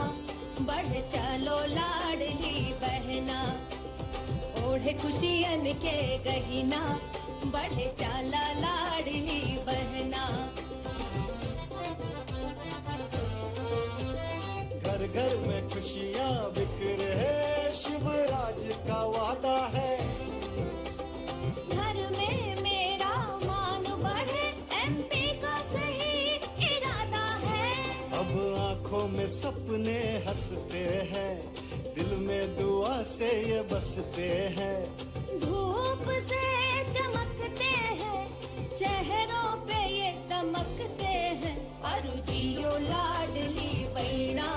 बढ़ चलो लाडली बहना। ओढ़े खुशियन के गहिना, बढ़े चाला लाडली बहना। घर घर में खुशियाँ बिखरे है, शिवराज का वादा है। घर में मेरा मान बढ़े, MP का सही इरादा है। अब आँखों में सपने हंसते हैं, दिल में दुआ से ये बसते हैं। धूप से चमकते हैं, चेहरों पे ये दमकते हैं। अरु जियो लाडली बहना,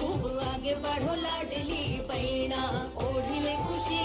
खूब आगे बढ़ो लाडली बहना। ओढ़ ले खुशी